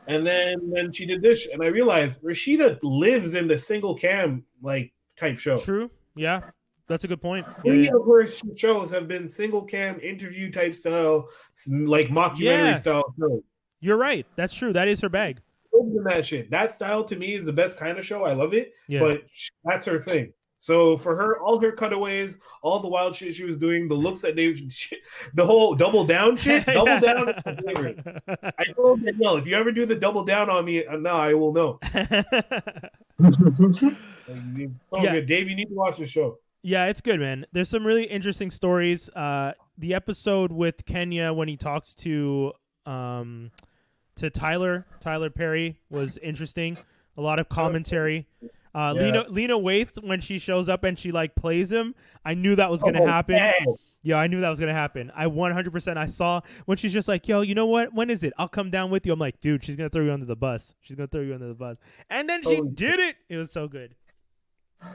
And then she did this, and I realized Rashida lives in the single cam like type show. True. Yeah, that's a good point. Many of her shows have been single cam interview type style, like mockumentary style shows. You're right. That's true. That is her bag. That shit. That style to me is the best kind of show. I love it. Yeah. But that's her thing. So for her, all her cutaways, all the wild shit she was doing, the looks that the whole double down shit, double down is my favorite. I told Danielle, if you ever do the double down on me, now I will know. Good. Dave, you need to watch the show. Yeah, it's good, man. There's some really interesting stories. The episode with Kenya when he talks to Tyler Perry was interesting. A lot of commentary. Lena Waithe, when she shows up and she like plays him, I knew that was gonna happen. Man. Yeah, I knew that was gonna happen. I 100%. I saw when she's just like, "Yo, you know what? When is it? I'll come down with you." I'm like, "Dude, she's gonna throw you under the bus. She's gonna throw you under the bus." And then she did it. It was so good.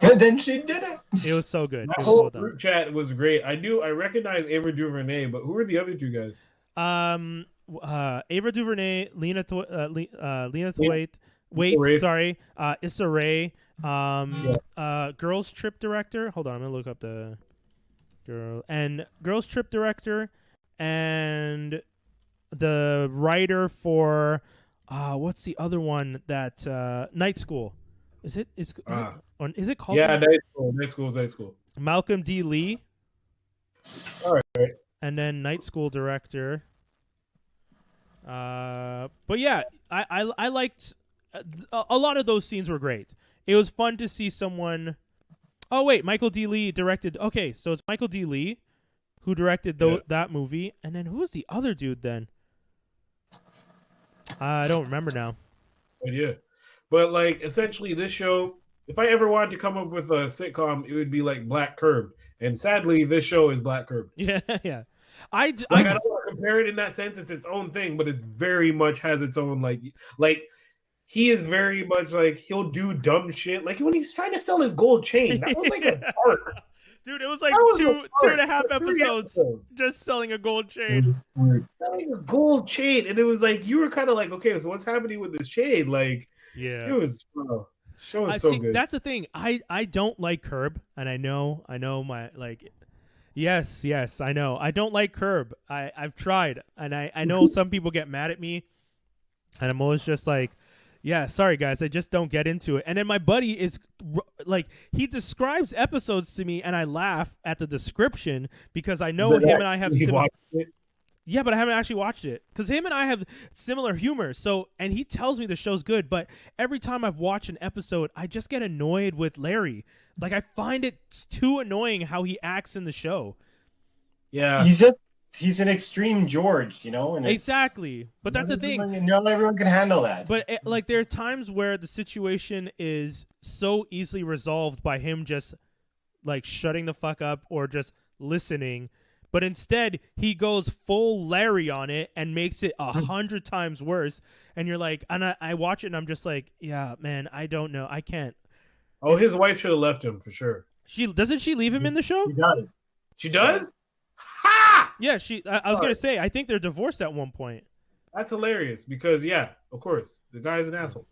And then she did it. It was so good. The whole group chat was great. I recognized Ava DuVernay, but who are the other two guys? Ava DuVernay, Lena Thwaite. Sorry, Issa Rae, Girls Trip director. Hold on, I'm gonna look up the Girls Trip director and the writer for what's the other one that Night School? Is it called? Yeah, Night School. Malcolm D. Lee. All right. And then Night School director. But yeah, I liked. A lot of those scenes were great. It was fun to see someone. Oh wait, Michael D. Lee directed. Okay, so it's Michael D. Lee who directed that movie, and then who's the other dude then? I don't remember now. Yeah, but like essentially, this show. If I ever wanted to come up with a sitcom, it would be like Black Curb, and sadly, this show is Black Curb. Yeah. I don't want to compare it in that sense. It's its own thing, but it's very much has its own like. He is very much like he'll do dumb shit. Like when he's trying to sell his gold chain. That was like a dark. Dude, it was like two and a half episodes just selling a gold chain. Selling a gold chain. And it was like you were kind of like, okay, so what's happening with this chain? Like it was show was so good. That's the thing. I don't like Curb, and I know my like yes, I know. I don't like Curb. I've tried, and I know some people get mad at me, and I'm always just like, yeah, sorry guys, I just don't get into it. And then my buddy is like, he describes episodes to me, and I laugh at the description because I know him and I have similar. Yeah, but I haven't actually watched it because him and I have similar humor. So, and he tells me the show's good, but every time I've watched an episode, I just get annoyed with Larry. Like I find it too annoying how he acts in the show. Yeah, he's an extreme George, and exactly. But that's the thing. Not everyone can handle that. But like there are times where the situation is so easily resolved by him just like shutting the fuck up or just listening. But instead, he goes full Larry on it and makes it 100 times worse. And you're like, and I watch it and I'm just like, yeah, man, I don't know. I can't. Oh, his wife should have left him for sure. Doesn't she leave him in the show? He does. She does? Ha! Yeah, I was going to say, I think they're divorced at one point. That's hilarious because, yeah, of course, the guy's an asshole.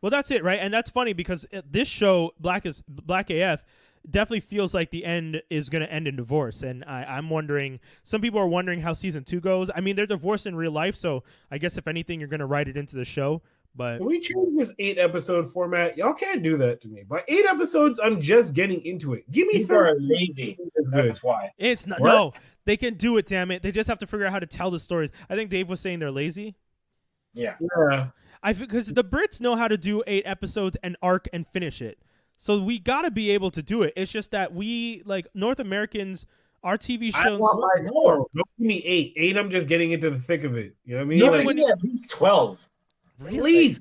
Well, that's it, right? And that's funny because this show, Black AF, definitely feels like the end is going to end in divorce. And I'm wondering, some people are wondering how season 2 goes. I mean, they're divorced in real life, so I guess if anything, you're going to write it into the show. But can we change this 8-episode format? Y'all can't do that to me. By 8 episodes, I'm just getting into it. Give me People are lazy. That's why. It's not. What? No, they can do it, damn it. They just have to figure out how to tell the stories. I think Dave was saying they're lazy. Yeah. Because the Brits know how to do 8 episodes and arc and finish it. So we got to be able to do it. It's just that we, like North Americans, our TV shows. I want my more. Don't give me 8. 8, I'm just getting into the thick of it. You know what I mean? No, like, we need at least 12. Really? Please.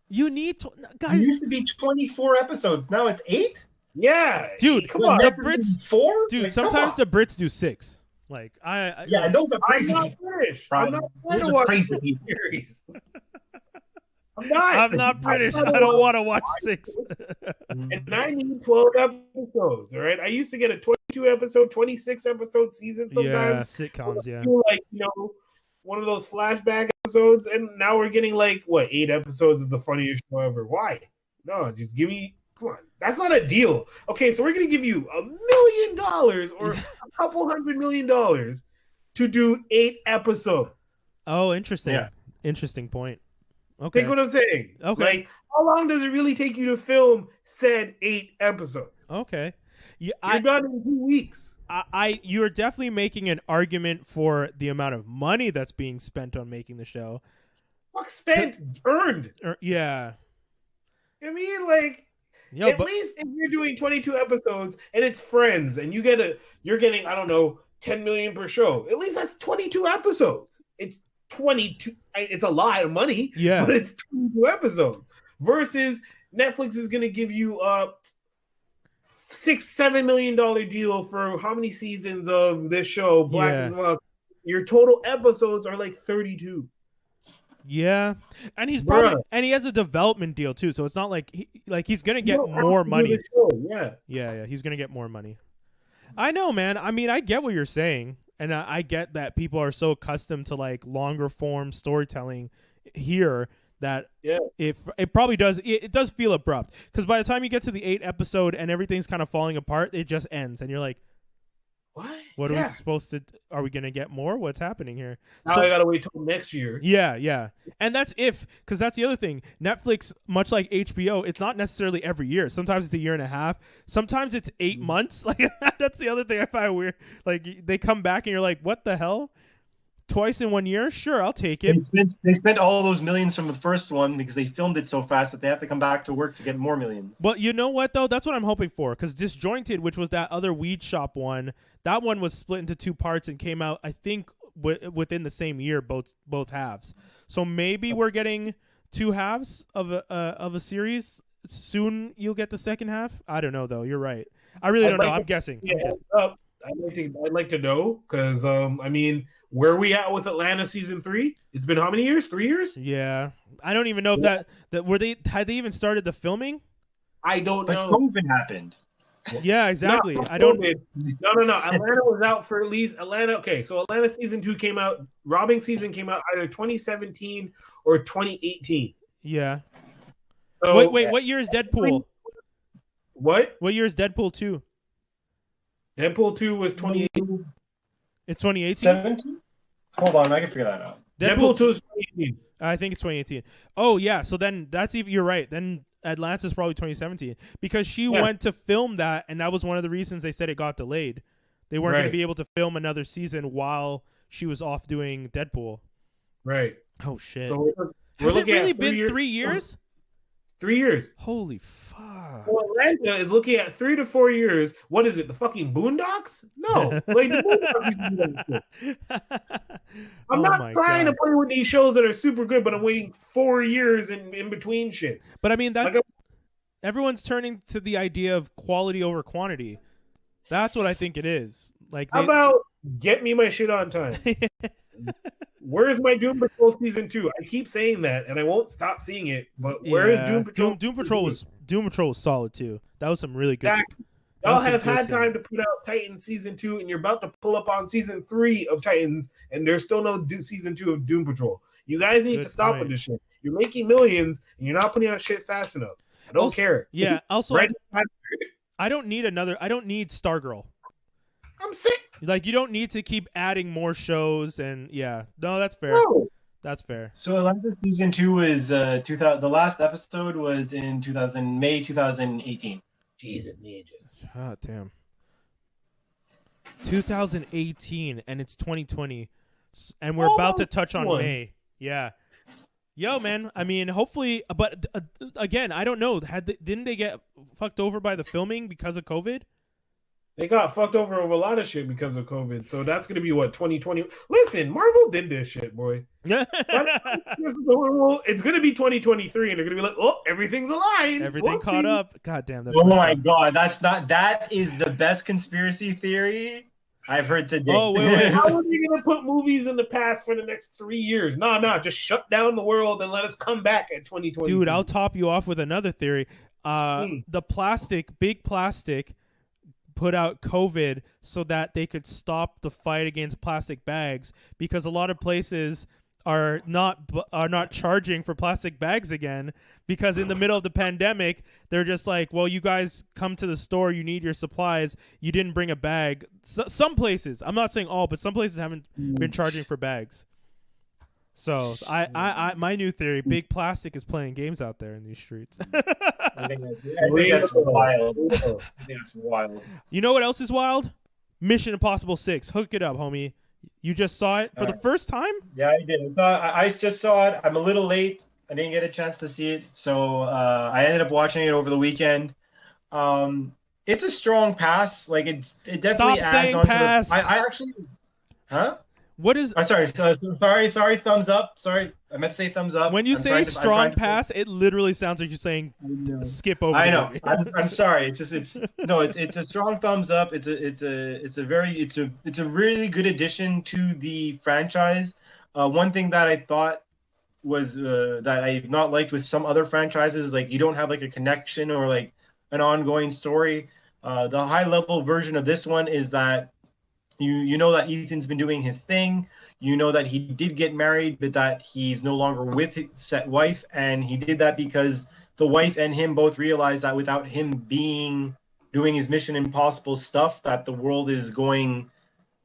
You need to, guys. It used to be 24 episodes. Now it's 8? Yeah. Dude, come on. The Brits. 4? Dude, like, sometimes the Brits do 6. Like, yeah, and those are I'm crazy. not British. I'm not those are crazy people. series. I'm not British. I don't want to watch 6. And I need 12 episodes, all right? I used to get a 22-episode, 26-episode season sometimes. Yeah, sitcoms, yeah. Like, one of those flashback episodes, and now we're getting, 8 episodes of the funniest show ever. Why? No, just give me, come on. That's not a deal. Okay, so we're going to give you $1 million or a couple $100 million to do 8 episodes. Oh, interesting. Yeah. Interesting point. Okay. Think what I'm saying. Okay. How long does it really take you to film said 8 episodes? Okay. Yeah, You're done in 2 weeks. You're definitely making an argument for the amount of money that's being spent on making the show. Fuck, spent, earned. Yeah. I mean, at least if you're doing 22 episodes and it's Friends and you're getting, I don't know, 10 million per show. At least that's 22 episodes. It's 22. It's a lot of money. Yeah. But it's 22 episodes versus Netflix is going to give you a $6-7 million deal for how many seasons of this show, Black as well. Your total episodes are 32. Yeah, and he's probably and he has a development deal too, so it's not like he's gonna get more money. Yeah, he's gonna get more money. I know, man. I mean, I get what you're saying, and I get that people are so accustomed to longer form storytelling here that it probably does it does feel abrupt, because by the time you get to the 8th episode and everything's kind of falling apart, it just ends, and you're like, what are we supposed to? Are we gonna get more? What's happening here? Now I gotta wait till next year. Yeah, and that's because that's the other thing. Netflix, much like HBO, it's not necessarily every year. Sometimes it's a year and a half. Sometimes it's 8 months. That's the other thing I find weird. They come back and you're like, what the hell? Twice in 1 year? Sure, I'll take it. They spent all those millions from the first one because they filmed it so fast that they have to come back to work to get more millions. But you know what, though? That's what I'm hoping for, because Disjointed, which was that other weed shop one, that one was split into 2 parts and came out, I think, within the same year, both halves. So maybe we're getting 2 halves of a series. Soon you'll get the second half. I don't know, though. You're right. I really don't know. I'm guessing. Yeah, I'd like to know, because, where are we at with Atlanta season 3? It's been how many years? 3 years? Yeah. I don't even know if that had they even started the filming? I don't know. COVID happened. Yeah, exactly. No, I don't. No. Atlanta was out for at least Atlanta. Okay, so Atlanta season 2 came out. Robbing season came out either 2017 or 2018. Yeah. So, wait. What year is Deadpool? What? What year is Deadpool 2? Deadpool 2 was 2018. It's 2018? 17? Hold on, I can figure that out. Deadpool 2 is 2018. I think it's 2018. Oh, yeah. So then that's even, you're right. Then Atlanta's probably 2017, because she went to film that, and that was one of the reasons they said it got delayed. They weren't going to be able to film another season while she was off doing Deadpool. Right. Oh, shit. So has it really been 3 years? 3 years. Holy fuck. Well, Atlanta is looking at 3 to 4 years. What is it? The fucking Boondocks? No. The Boondocks. I'm not trying to play with these shows that are super good, but I'm waiting 4 years in between shits. But I mean, everyone's turning to the idea of quality over quantity. That's what I think it is. Like, How about get me my shit on time? Where's my Doom Patrol season 2? I keep saying that, and I won't stop seeing it. But where is Doom Patrol? Doom Patrol was solid too. That was some really good. Y'all have had time to put out Titans season 2, and you're about to pull up on season 3 of Titans, and there's still no season 2 of Doom Patrol. You guys need to stop with this shit. You're making millions, and you're not putting out shit fast enough. I don't care. Yeah. Also, I don't need Stargirl. I'm sick. Like, you don't need to keep adding more shows, and no, that's fair. No. That's fair. So Atlanta season 2 was 2000. The last episode was in May 2018. Jesus, God damn. 2018, and it's 2020, and we're about to touch on May. Yeah. Yo, man. I mean, hopefully, but again, I don't know. Didn't they get fucked over by the filming because of COVID? They got fucked over a lot of shit because of COVID. So that's going to be what, 2020? Listen, Marvel did this shit, boy. It's going to be 2023, and they're going to be like, oh, everything's aligned. Everything caught up. God damn. Oh my God. That is the best conspiracy theory I've heard today. Oh, wait. How are they going to put movies in the past for the next 3 years? No, just shut down the world and let us come back at 2020. Dude, I'll top you off with another theory. The big plastic put out COVID so that they could stop the fight against plastic bags, because a lot of places are not charging for plastic bags again, because in the middle of the pandemic they're just like, well, you guys come to the store, you need your supplies, you didn't bring a bag. Some places, I'm not saying all, but some places haven't been charging for bags. So I my new theory, big plastic is playing games out there in these streets. I think that's wild. I think that's wild. You know what else is wild? Mission Impossible 6. Hook it up, homie. You just saw it for the first time? Yeah, I did. I just saw it. I'm a little late. I didn't get a chance to see it, so I ended up watching it over the weekend. It's a strong pass. Like, it definitely adds on to the. I actually, huh? What is? Sorry. Thumbs up. Sorry, I meant to say thumbs up. When you say strong pass, it literally sounds like you're saying skip over. I know. I'm sorry. It's a strong thumbs up. It's a really good addition to the franchise. One thing that I thought was that I've not liked with some other franchises is, like, you don't have like a connection or like an ongoing story. The high level version of this one is that you know that Ethan's been doing his thing. You know that he did get married, but that he's no longer with his set wife, and he did that because the wife and him both realized that without him doing his Mission Impossible stuff, that the world is going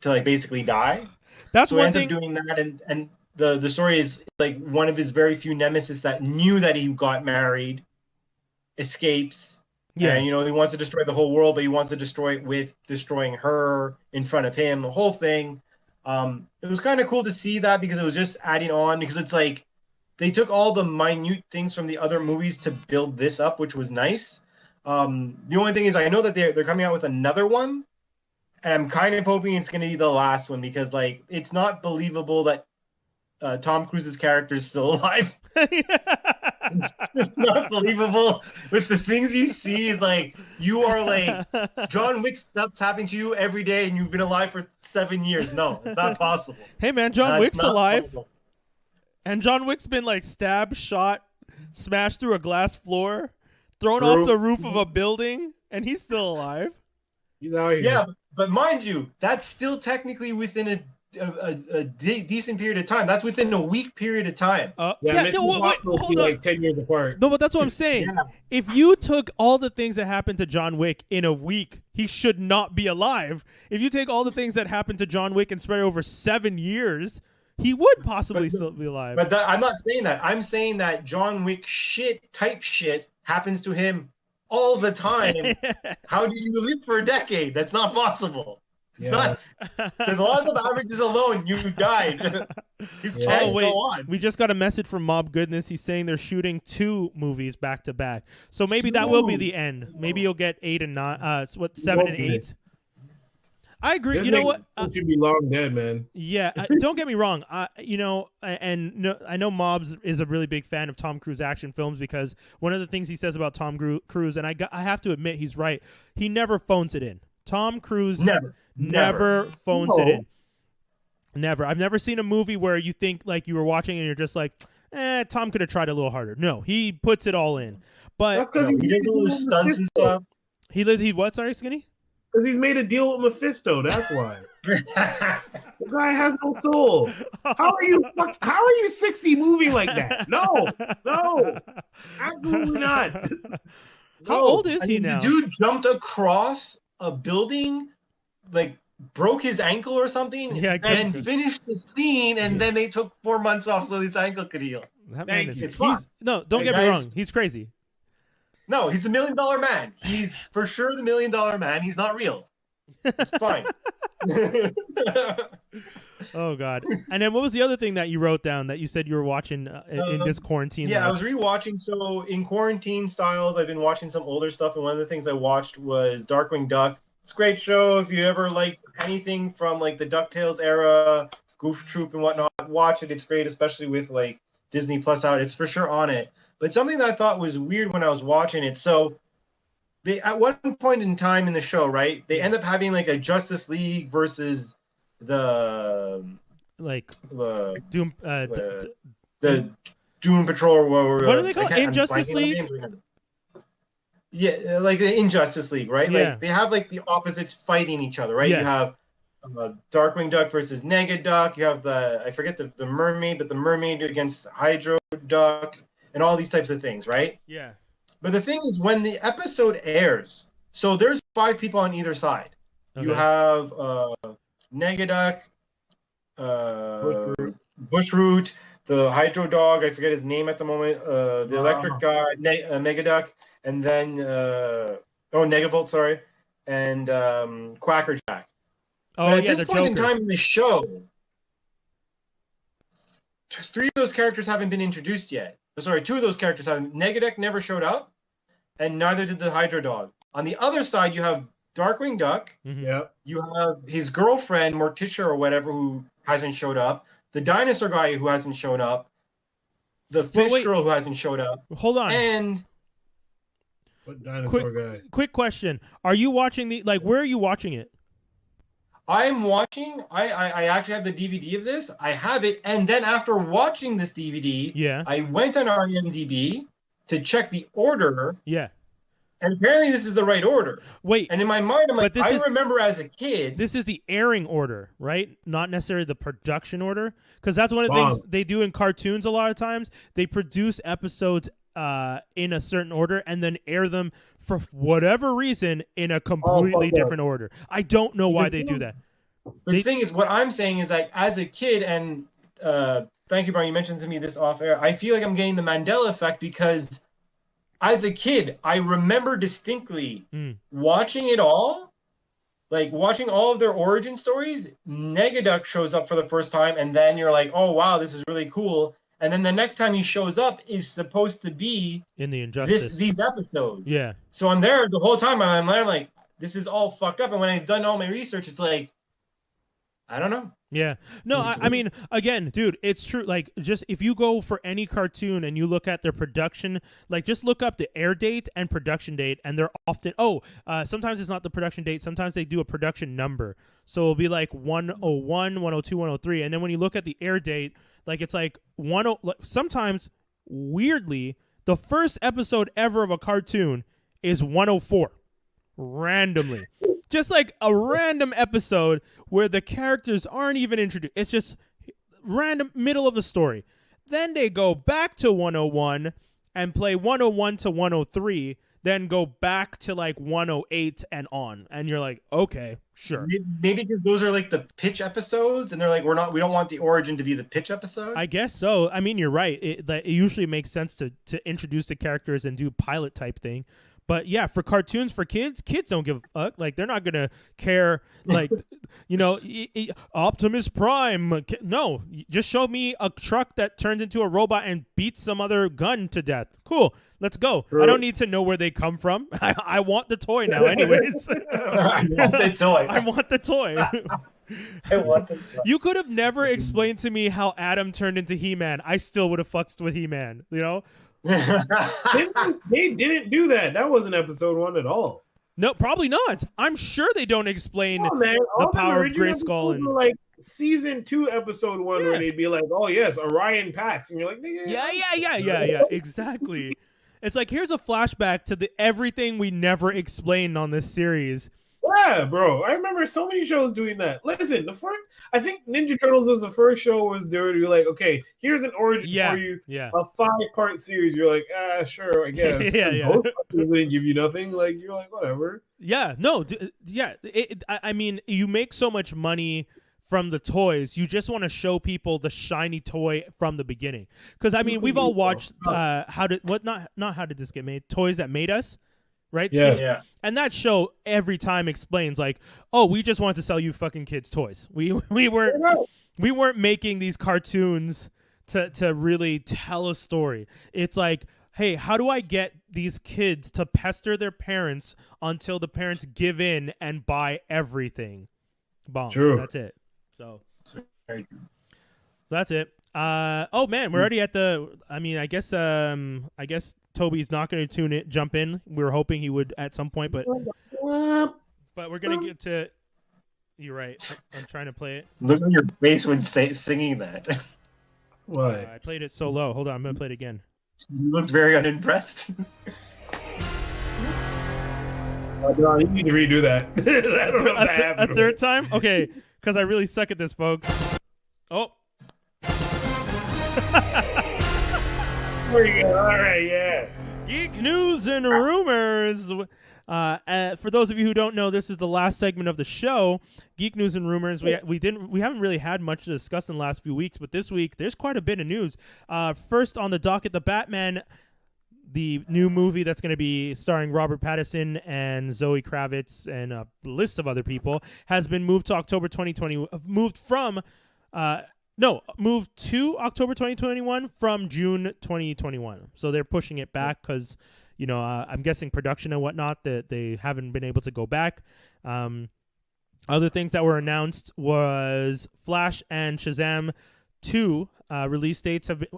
to, like, basically die. That's so he ends up doing that, and the story is, like, one of his very few nemesis that knew that he got married escapes. Yeah, and, he wants to destroy the whole world, but he wants to destroy it with destroying her in front of him, the whole thing. It was kind of cool to see that, because it was just adding on, because it's like they took all the minute things from the other movies to build this up, which was nice. The only thing is, I know that they're coming out with another one, and I'm kind of hoping it's going to be the last one, because, like, it's not believable that Tom Cruise's character is still alive. It's not believable. With the things you see, is like, you are like, John Wick stuff's happening to you every day, and you've been alive for 7 years. No, it's not possible. Hey man, John Wick's alive, possible. And John Wick's been, like, stabbed, shot, smashed through a glass floor, thrown off the roof of a building, and he's still alive. He's out here. Yeah, but mind you, that's still technically within a decent period of time. That's within a week period of time. Hold on. Like 10 years apart. No, but that's what I'm saying. Yeah. If you took all the things that happened to John Wick in a week, he should not be alive. If you take all the things that happened to John Wick and spread it over 7 years, he would possibly still be alive. But I'm not saying that. I'm saying that John Wick type shit happens to him all the time. How did you live for a decade? That's not possible. It's not the laws of averages alone. You died. You can't go on. We just got a message from Mob Goodness. He's saying they're shooting 2 movies back to back. So maybe that will be the end. Maybe you'll get 8 and 9. 7 and 8. I agree. You know what? Should be long dead, man. Yeah. Don't get me wrong. I know Mobs is a really big fan of Tom Cruise action films, because one of the things he says about Tom Cruise, and I have to admit he's right. He never phones it in. Tom Cruise Never. phones it in. Never. I've never seen a movie where you think like you were watching and you're just like, Tom could have tried a little harder. No, he puts it all in. But That's because he did all the stunts and stuff. He what? Sorry, Skinny? Because he's made a deal with Mephisto. That's why. The guy has no soul. How are you 60 moving like that? No, absolutely not. How old is he now? The dude jumped across a building, like broke his ankle or something, and finished the scene, and then they took 4 months off so his ankle could heal. It's fun. No, don't get me wrong. He's crazy. No, he's the $1 million man. He's for sure the $1 million man. He's not real. It's fine. Oh God! And then what was the other thing that you wrote down that you said you were watching in this quarantine? Yeah, I was rewatching. So in quarantine styles, I've been watching some older stuff, and one of the things I watched was Darkwing Duck. It's a great show. If you ever liked anything from like the DuckTales era, Goof Troop and whatnot, watch it. It's great, especially with like Disney Plus out. It's for sure on it. But something that I thought was weird when I was watching it. So they at one point in time in the show, right? They end up having like a Justice League versus the Doom the Doom Patrol or what are they called? Injustice League? Yeah, like the Injustice League, right? Yeah. Like they have like the opposites fighting each other, right? Yeah. You have Darkwing Duck versus Negaduck. You have I forget the mermaid, but the mermaid against Hydro Duck and all these types of things, right? Yeah. But the thing is, when the episode airs, so there's 5 people on either side. Okay. You have Negaduck, Bushroot, the Hydro Dog, I forget his name at the moment, the Electric Guy, Megaduck, and then Negavolt, sorry, and Quackerjack. Oh, but at this point in time in the show, 3 of those characters haven't been introduced yet. Sorry, 2 of those characters haven't. Negaduck never showed up, and neither did the Hydro Dog. On the other side, you have Darkwing Duck. Mm-hmm. Yeah. You have his girlfriend, Morticia or whatever, who hasn't showed up. The dinosaur guy who hasn't shown up. The fish girl who hasn't showed up. Hold on. And what dinosaur guy? Quick question. Are you watching where are you watching it? I'm watching. I actually have the DVD of this. I have it, and then after watching this DVD, I went on IMDb to check the order. Yeah. And apparently this is the right order. Wait. And in my mind, I'm like, I remember as a kid. This is the airing order, right? Not necessarily the production order. Because that's one of the things they do in cartoons a lot of times. They produce episodes in a certain order and then air them for whatever reason in a completely different order. I don't know why they do that. The thing is, what I'm saying is like, as a kid, and thank you, Brian, you mentioned to me this off air, I feel like I'm getting the Mandela effect because as a kid, I remember distinctly watching it all, like watching all of their origin stories. Negaduck shows up for the first time, and then you're like, oh, wow, this is really cool. And then the next time he shows up is supposed to be in the Injustice. These episodes. Yeah. So I'm there the whole time. I'm like, this is all fucked up. And when I've done all my research, it's like, I don't know. Yeah. No, I mean, again, dude, it's true. Like, just if you go for any cartoon and you look at their production, like, just look up the air date and production date, and they're often, sometimes it's not the production date. Sometimes they do a production number. So it'll be like 101, 102, 103. And then when you look at the air date, like, it's like sometimes, weirdly, the first episode ever of a cartoon is 104. Randomly. Just like a random episode where the characters aren't even introduced. It's just random middle of the story. Then they go back to 101 and play 101 to 103, then go back to like 108 and on. And you're like, okay, sure. Maybe because those are like the pitch episodes, and they're like, we don't want the origin to be the pitch episode. I guess so. I mean, you're right. It usually makes sense to introduce the characters and do pilot type thing. But yeah, for cartoons for kids don't give a fuck. Like, they're not gonna care. Like, Optimus Prime. No, just show me a truck that turns into a robot and beats some other gun to death. Cool, let's go. Right. I don't need to know where they come from. I want the toy now, anyways. I want the toy. I want the toy. I want the toy. You could have never explained to me how Adam turned into He-Man. I still would have fucked with He-Man. You know. They didn't do that. That wasn't episode 1 at all. No, probably not. I'm sure they don't explain Oh, man. the All them power of original Grayskull episodes and were like season 2, episode 1, Yeah. where they'd be like, "Oh yes, Orion Pax," and you're like, yeah, exactly. It's like here's a flashback to everything we never explained on this series. Yeah, bro. I remember so many shows doing that. Listen, I think Ninja Turtles was the first show was there to be like, okay, here's an origin for you. Yeah. A 5-part series. You're like, sure, I guess. Yeah. Ghostbusters didn't give you nothing. Like, you're like, whatever. Yeah, no, yeah. I mean, you make so much money from the toys. You just want to show people the shiny toy from the beginning. Because I mean, we've all watched not how did this get made? Toys That Made Us. Right? Yeah. And that show every time explains like, oh, we just wanted to sell you fucking kids toys. We weren't making these cartoons to really tell a story. It's like, hey, how do I get these kids to pester their parents until the parents give in and buy everything? Bomb. True. That's it. So that's it. Oh man, we're already at the. I mean, I guess Tobi's not going to jump in. We were hoping he would at some point, but we're gonna get to. You're right. I'm trying to play it. Look at your face when singing that. What? I played it so low. Hold on, I'm gonna play it again. You looked very unimpressed. No, you need to redo that. I don't know if that happened. A third time? Okay, because I really suck at this, folks. Oh. There you go. All right, yeah. Geek News and Rumors. For those of you who don't know, this is the last segment of the show. Geek News and Rumors. We haven't really had much to discuss in the last few weeks, but this week there's quite a bit of news. First on the docket, the Batman, the new movie that's going to be starring Robert Pattinson and Zoe Kravitz and a list of other people, has been moved to October 2020. Moved to October 2021 from June 2021. So they're pushing it back because, I'm guessing production and whatnot, that they haven't been able to go back. Other things that were announced was Flash and Shazam 2 release dates have been...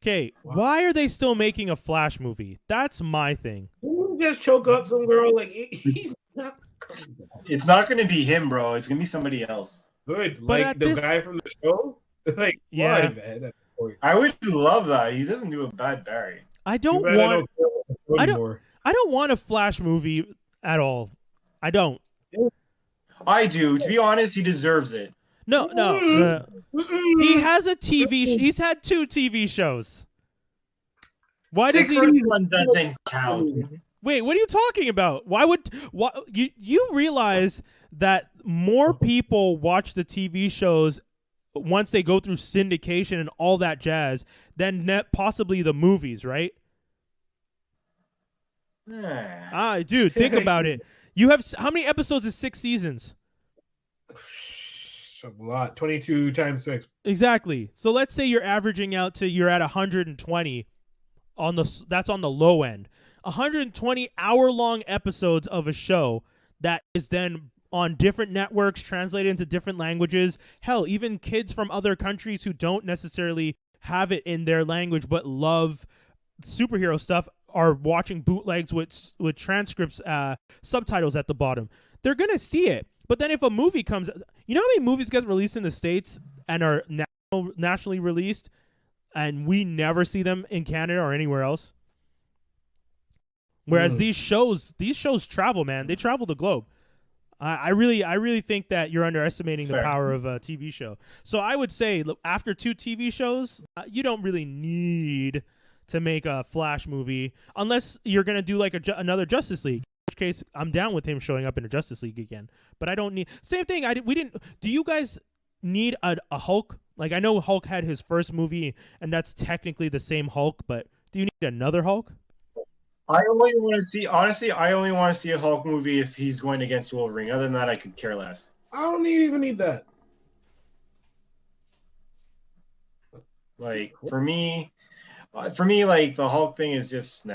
Okay, why are they still making a Flash movie? That's my thing. You just choke up some girl like he's not. It's not going to be him, bro. It's going to be somebody else. Good, But like the guy from the show. Like, yeah, why, man? I would love that. He doesn't do a bad Barry. I don't want a Flash movie at all. I don't. I do. To be honest, he deserves it. No. He has a TV. He's had 2 TV shows. Why does he? One doesn't count. Wait, what are you talking about? Why you realize that more people watch the TV shows once they go through syndication and all that jazz than possibly the movies, right? Dude, think about it. You have how many episodes is 6 seasons? A lot. 22 times 6. Exactly. So let's say you're averaging out to you're at 120 that's on the low end. 120 hour-long episodes of a show that is then on different networks, translated into different languages. Hell, even kids from other countries who don't necessarily have it in their language but love superhero stuff are watching bootlegs with transcripts, subtitles at the bottom. They're going to see it. But then if a movie comes... You know how many movies get released in the States and are nationally released and we never see them in Canada or anywhere else? Whereas these shows travel, man. They travel the globe. I really think that you're underestimating the power of a TV show. So I would say, look, after 2 TV shows, you don't really need to make a Flash movie unless you're going to do like another Justice League. In which case, I'm down with him showing up in a Justice League again. But I don't need... Same thing. We didn't... Do you guys need a Hulk? Like, I know Hulk had his first movie, and that's technically the same Hulk, but do you need another Hulk? I only want to see a Hulk movie if he's going against Wolverine. Other than that, I could care less. I don't even need that. Like, for me, like, the Hulk thing is just,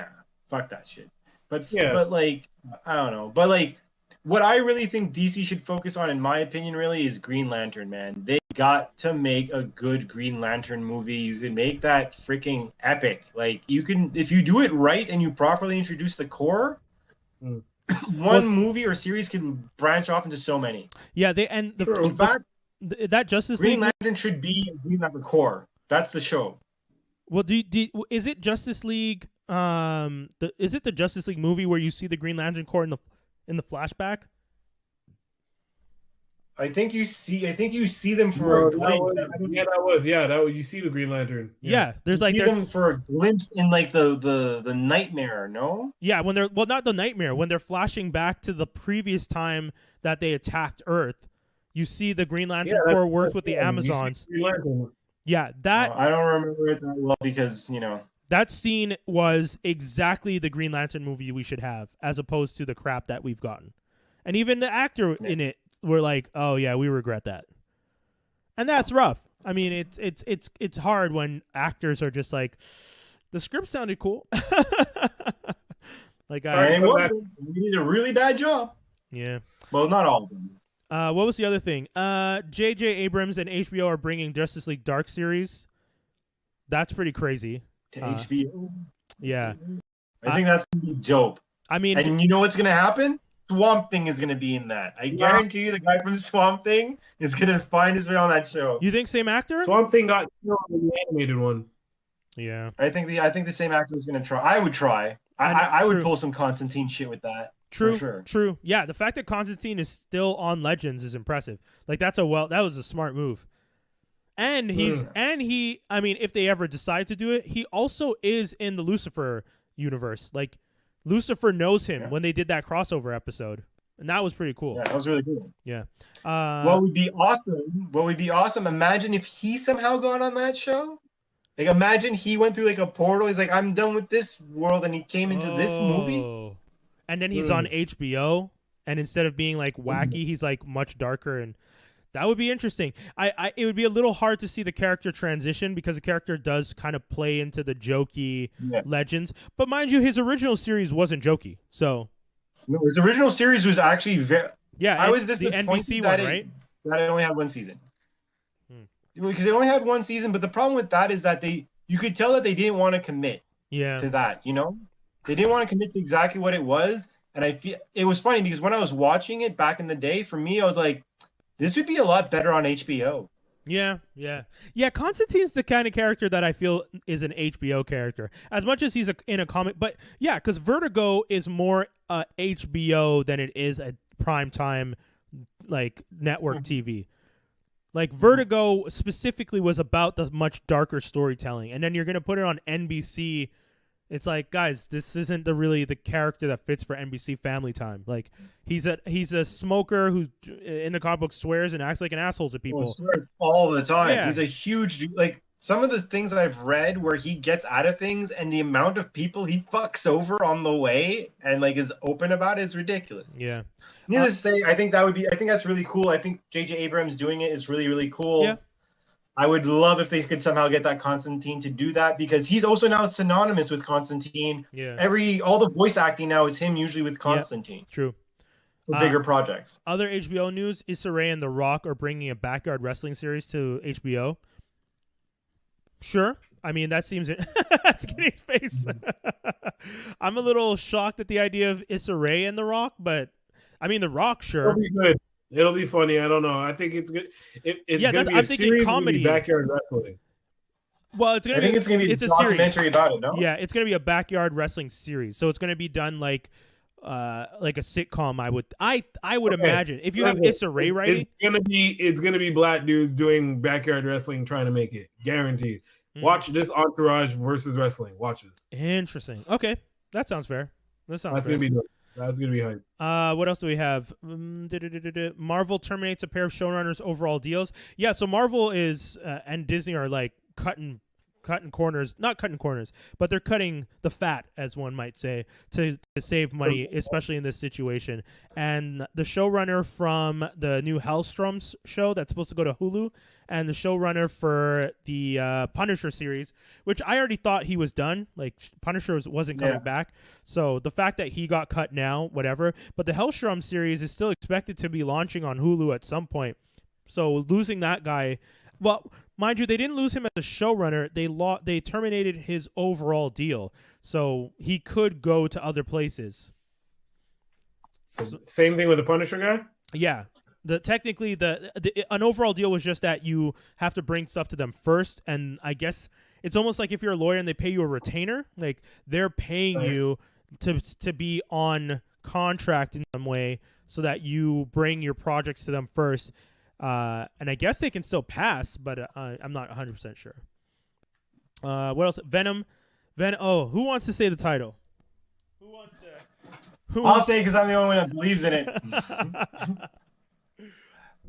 fuck that shit. But like, I don't know. But, like, what I really think DC should focus on, in my opinion, really, is Green Lantern, man. They got to make a good Green Lantern movie. You can make that freaking epic. Like, you can, if you do it right and you properly introduce the core, one movie or series can branch off into so many. Yeah, they and In fact, that Justice Green League. Lantern should be Green Lantern Corps. That's the show. Well, is it Justice League? Is it the Justice League movie where you see the Green Lantern Corps in the flashback? I think you see them for a glimpse. You see the Green Lantern. Yeah, there's you see them for a glimpse in like the nightmare. No. Yeah, when they're not the nightmare, when they're flashing back to the previous time that they attacked Earth, you see the Green Lantern Corps work with the Amazons. Yeah, that I don't remember it that well because that scene was exactly the Green Lantern movie we should have, as opposed to the crap that we've gotten. And even the actor in it were like, "Oh yeah, we regret that," and that's rough. I mean, it's hard when actors are just like, the script sounded cool. Like we did a really bad job. Yeah. Well, not all of them. What was the other thing? J.J. Abrams and HBO are bringing Justice League Dark series. That's pretty crazy. To HBO. Yeah. I think that's gonna be dope. I mean, and you know what's gonna happen? Swamp Thing is gonna be in that. I guarantee you, the guy from Swamp Thing is gonna find his way on that show. You think same actor? Swamp Thing got killed in the animated one. Yeah. I think the same actor is gonna try. I would try. I would pull some Constantine shit with that. True, for sure. True. Yeah, the fact that Constantine is still on Legends is impressive. Like that was a smart move. And I mean, if they ever decide to do it, he also is in the Lucifer universe. Like Lucifer knows him when they did that crossover episode. And that was pretty cool. Yeah, that was really cool. Yeah. What would be awesome? Imagine if he somehow got on that show. Like imagine he went through like a portal. He's like, I'm done with this world, and he came into this movie. And then he's on HBO, and instead of being like wacky, he's like much darker, and that would be interesting. It would be a little hard to see the character transition because the character does kind of play into the jokey Legends. But mind you, his original series wasn't jokey. So no, his original series was actually very I was the NBC one, right? That it only had one season. Because they only had one season, but the problem with that is that you could tell that they didn't want to commit to that, They didn't want to commit to exactly what it was. And I feel it was funny because when I was watching it back in the day, for me, I was like, this would be a lot better on HBO. Yeah. Constantine's the kind of character that I feel is an HBO character, as much as he's in a comic. But yeah, because Vertigo is more HBO than it is a primetime like network TV. Like Vertigo specifically was about the much darker storytelling, and then you're gonna put it on NBC. It's like, guys, this isn't really the character that fits for NBC Family Time. Like, he's a smoker who in the comic book swears and acts like an asshole to people. Swears all the time. Yeah. He's a huge dude. Like, some of the things I've read where he gets out of things and the amount of people he fucks over on the way and like is open about it is ridiculous. Yeah. Needless to say, I think that's really cool. I think J.J. Abrams doing it is really, really cool. Yeah. I would love if they could somehow get that Constantine to do that because he's also now synonymous with Constantine. Yeah. All the voice acting now is him usually with Constantine. Yeah, true. For bigger projects. Other HBO news: Issa Rae and The Rock are bringing a backyard wrestling series to HBO. Sure. I mean, that seems that's Skinny's face. I'm a little shocked at the idea of Issa Rae and The Rock, but I mean, The Rock, sure. It'll be good. It'll be funny. I don't know. I think it's good. It's gonna be I'm thinking comedy. Backyard wrestling. Well, I think it's gonna be a documentary about it. No. Yeah, it's gonna be a backyard wrestling series. So it's gonna be done like a sitcom. I would imagine if you have Issa Rae writing, it's gonna be black dudes doing backyard wrestling, trying to make it guaranteed. Watch this Entourage versus wrestling. Watch this. Interesting. Okay, that sounds fair. That's gonna be good. That's gonna be hype. What else do we have? Marvel terminates a pair of showrunners' overall deals. Yeah, so Marvel is and Disney are like cutting corners, not cutting corners, but they're cutting the fat, as one might say, to save money, especially in this situation. And the showrunner from the new Hellstroms show that's supposed to go to Hulu, and the showrunner for the Punisher series, which I already thought he was done. Like, Punisher wasn't coming back. So the fact that he got cut now, whatever. But the Hellstrom series is still expected to be launching on Hulu at some point. So losing that guy, well, mind you, they didn't lose him as a showrunner. They terminated his overall deal. So he could go to other places. Same thing with the Punisher guy. Yeah. Technically an overall deal was just that you have to bring stuff to them first, and I guess it's almost like if you're a lawyer and they pay you a retainer, like they're paying you to be on contract in some way so that you bring your projects to them first. And I guess they can still pass, but I'm not 100% sure. What else? Venom. Oh, who wants to say the title? I'll say because I'm the only one that believes in it.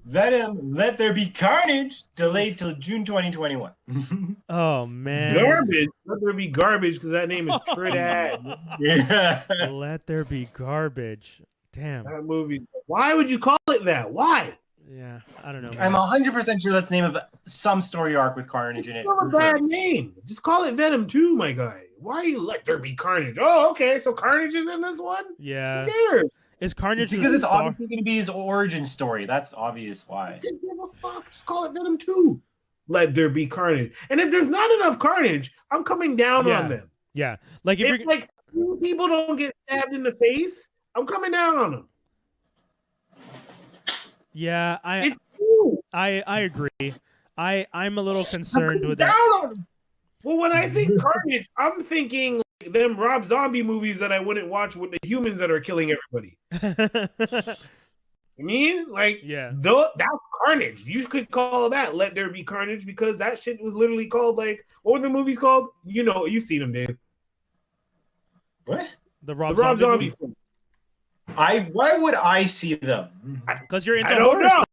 Venom, Let There Be Carnage, delayed till June 2021. Oh, man. Garbage. Let There Be Garbage, because that name is Trinidad. Yeah. Let There Be Garbage. Damn. That movie. Why would you call it that? Why? Yeah, I don't know. Man. I'm 100% sure that's the name of some story arc with Carnage in it. It's not a bad name. Just call it Venom 2, my guy. Why you Let There Be Carnage? Oh, okay. So Carnage is in this one? Yeah. Who cares? Is Carnage because it's obviously going to be his origin story. That's obvious why. Give a fuck. Just call it Venom 2. Let There Be Carnage. And if there's not enough Carnage, I'm coming down on them. Yeah. Like if you're like people don't get stabbed in the face, I'm coming down on them. Yeah, I agree. I'm a little concerned with it. Well, when I think Carnage, I'm thinking like them Rob Zombie movies that I wouldn't watch with the humans that are killing everybody. I mean, like, that's Carnage. You could call that Let There Be Carnage because that shit was literally called like, what were the movies called? You know, you've seen them, Dave. What? The Rob Zombie film. Why would I see them? Because you're into horror stuff.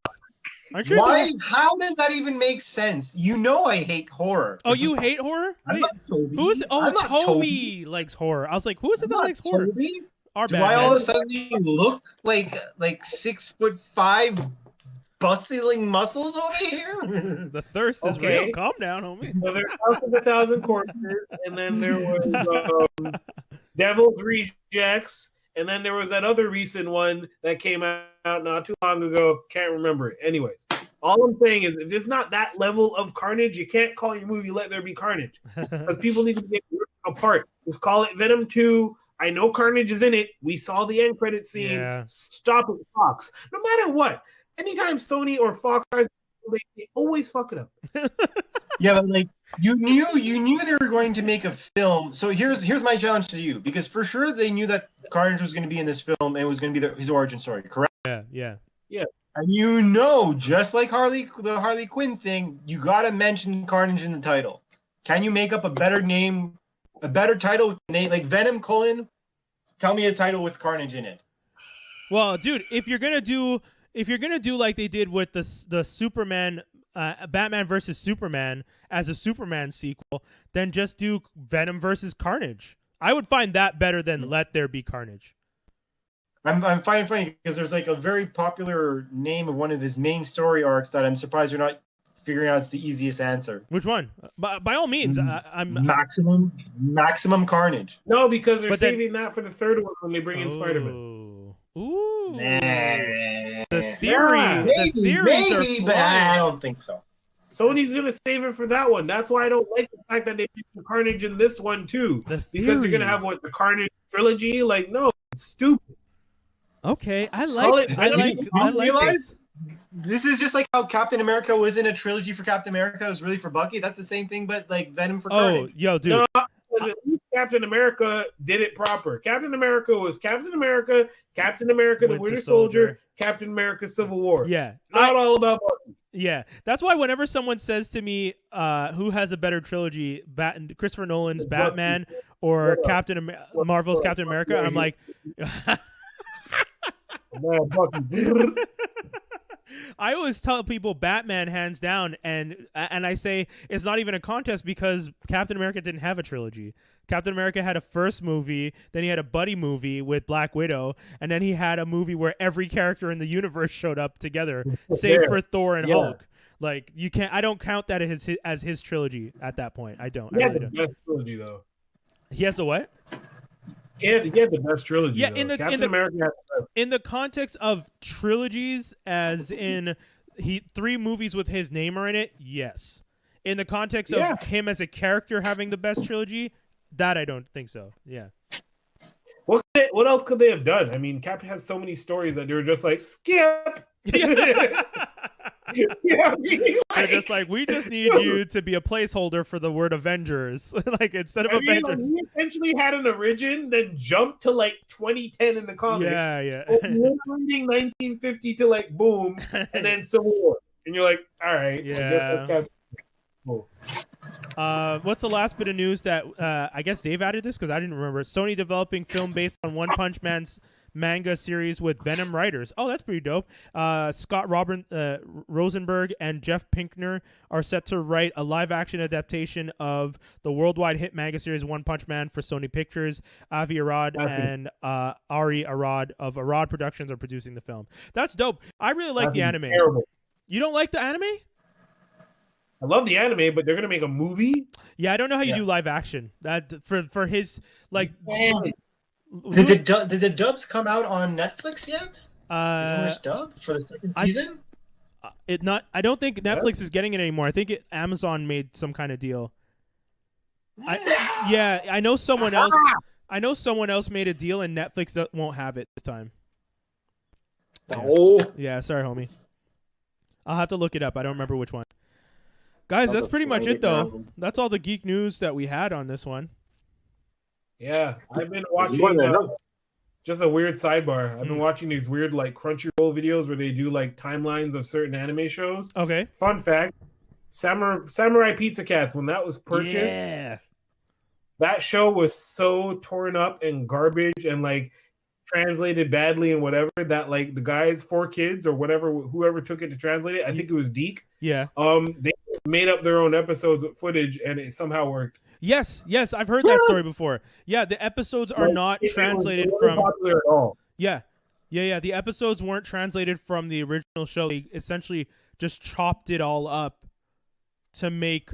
Aren't you? Why? How does that even make sense? You know I hate horror. Oh, you hate horror? I'm not Tobi. Who is it? Oh, Tobi likes horror. I was like, who is it that likes horror? Do I all of a sudden look like 6'5" bustling muscles over here? The thirst is real. Calm down, homie. So there's House of 1,000 Corpses, and then there was Devil's Rejects, and then there was that other recent one that came out not too long ago. Can't remember it. Anyways, all I'm saying is if it's not that level of carnage, you can't call your movie Let There Be Carnage. Because people need to get apart. Just call it Venom 2. I know Carnage is in it. We saw the end credit scene. Yeah. Stop it, Fox. No matter what, anytime Sony or Fox tries, they always fuck it up. Yeah, but like you knew they were going to make a film. So here's my challenge to you, because for sure they knew that Carnage was going to be in this film and it was going to be his origin story, correct? Yeah. And just like the Harley Quinn thing, you got to mention Carnage in the title. Can you make up a better name, a better title with the name like Venom : tell me a title with Carnage in it. Well, dude, if you're gonna do like they did with the Superman, Batman versus Superman as a Superman sequel, then just do Venom versus Carnage. I would find that better than Let There Be Carnage. I'm finding funny because there's like a very popular name of one of his main story arcs that I'm surprised you're not figuring out. It's the easiest answer. Which one? By all means, I'm Maximum Carnage. No, because they're saving that for the third one when they bring in Spider-Man. Ooh. Nah. The theory. Maybe, but I don't think so. Sony's gonna save it for that one. That's why I don't like the fact that they put the Carnage in this one too. Because you're gonna have the Carnage trilogy. Like, no, it's stupid. Okay, I like this is just like how Captain America was in a trilogy for Captain America. It was really for Bucky. That's the same thing, but like Venom for Carnage. Oh, yo, dude. No, at least Captain America did it proper. Captain America was Captain America the Winter Soldier, Captain America Civil War. Yeah. Not all about Bucky. Yeah. That's why whenever someone says to me, who has a better trilogy, Christopher Nolan's Batman or Marvel's Captain America, I'm like... I always tell people Batman hands down, and I say it's not even a contest because Captain America didn't have a trilogy. Captain America had a first movie, then he had a buddy movie with Black Widow, and then he had a movie where every character in the universe showed up together, save for Thor and Hulk. Like I don't count that as his trilogy at that point. I don't. He has the best trilogy though. He has a what? He had the best trilogy. Yeah, though. in the context of trilogies, as in 3 movies with his name are in it, yes. In the context of him as a character having the best trilogy, that I don't think so. Yeah. What else could they have done? I mean, Captain has so many stories that they were just like, skip. Yeah, they're just like, we just need you to be a placeholder for the word Avengers. Like, instead of Avengers. He essentially had an origin, then jumped to like 2010 in the comics. Yeah. Reading 1950 to like boom, and then Civil War. And you're like, all right. Yeah. Cool. What's the last bit of news that I guess Dave added this because I didn't remember. Sony developing film based on One Punch Man's manga series with Venom writers. Oh, that's pretty dope. Scott Rosenberg and Jeff Pinkner are set to write a live-action adaptation of the worldwide hit manga series One Punch Man for Sony Pictures. Avi Arad and Ari Arad of Arad Productions are producing the film. That's dope. I really like the anime. Terrible. You don't like the anime? I love the anime, but they're gonna make a movie. Yeah, I don't know how you do live action. That for his like. Did the dubs come out on Netflix yet? The English dub for the second season? I don't think Netflix is getting it anymore. I think Amazon made some kind of deal. I know someone else. I know someone else made a deal, and Netflix won't have it this time. Oh. Yeah, sorry, homie. I'll have to look it up. I don't remember which one. Guys, that's pretty much it, though. That's all the geek news that we had on this one. Yeah, I've been watching just a weird sidebar. I've been watching these weird like Crunchyroll videos where they do like timelines of certain anime shows. Okay. Fun fact, Samurai Pizza Cats, when that was purchased, that show was so torn up and garbage and like translated badly and whatever that like the guys, 4 kids or whatever, whoever took it to translate it, I think it was Deke. Yeah. They made up their own episodes with footage and it somehow worked. Yes, I've heard that story before. Yeah, the episodes are not translated from. Popular at all. Yeah. The episodes weren't translated from the original show. They essentially just chopped it all up to make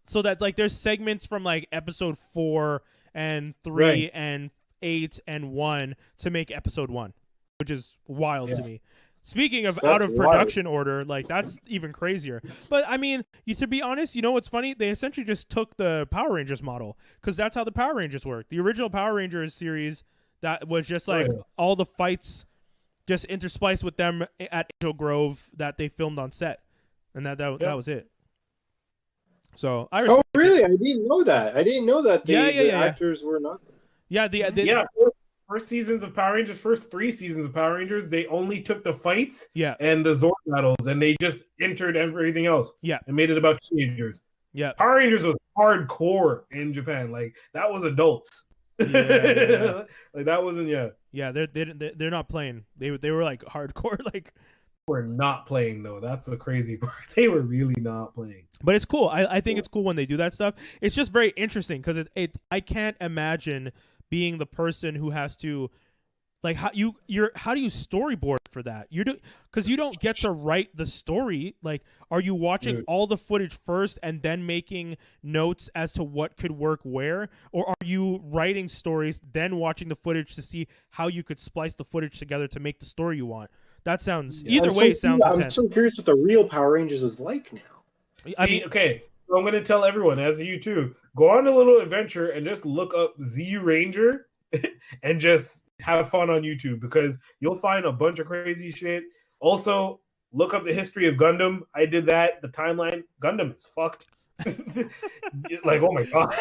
so that like there's segments from like episode 4 and 3 and 8 and 1 to make episode 1, which is wild to me. Speaking of out of production order, like that's even crazier. But I mean, to be honest, you know what's funny? They essentially just took the Power Rangers model because that's how the Power Rangers work. The original Power Rangers series that was just like all the fights just interspliced with them at Angel Grove that they filmed on set, and that was it. So really? I didn't know that. The actors were not. First seasons of Power Rangers, first 3 seasons of Power Rangers, they only took the fights and the Zord battles, and they just entered everything else. Yeah, and made it about teenagers. Yeah, Power Rangers was hardcore in Japan. Like that was adults. Yeah. Like that wasn't. Yeah, they're not playing. They were like hardcore. Like we're not playing though. That's the crazy part. They were really not playing. But it's cool. I think it's cool when they do that stuff. It's just very interesting because I can't imagine being the person who has to like how do you storyboard for that? Because you don't get to write the story. Like, are you watching all the footage first and then making notes as to what could work where, or are you writing stories then watching the footage to see how you could splice the footage together to make the story you want? That sounds it sounds I'm intense. so curious what the real Power Rangers was like now. I mean, okay, so I'm going to tell everyone, as you too, go on a little adventure and just look up Z Ranger and just have fun on YouTube because you'll find a bunch of crazy shit. Also, look up the history of Gundam. I did that. The timeline. Gundam is fucked. Like, oh my god.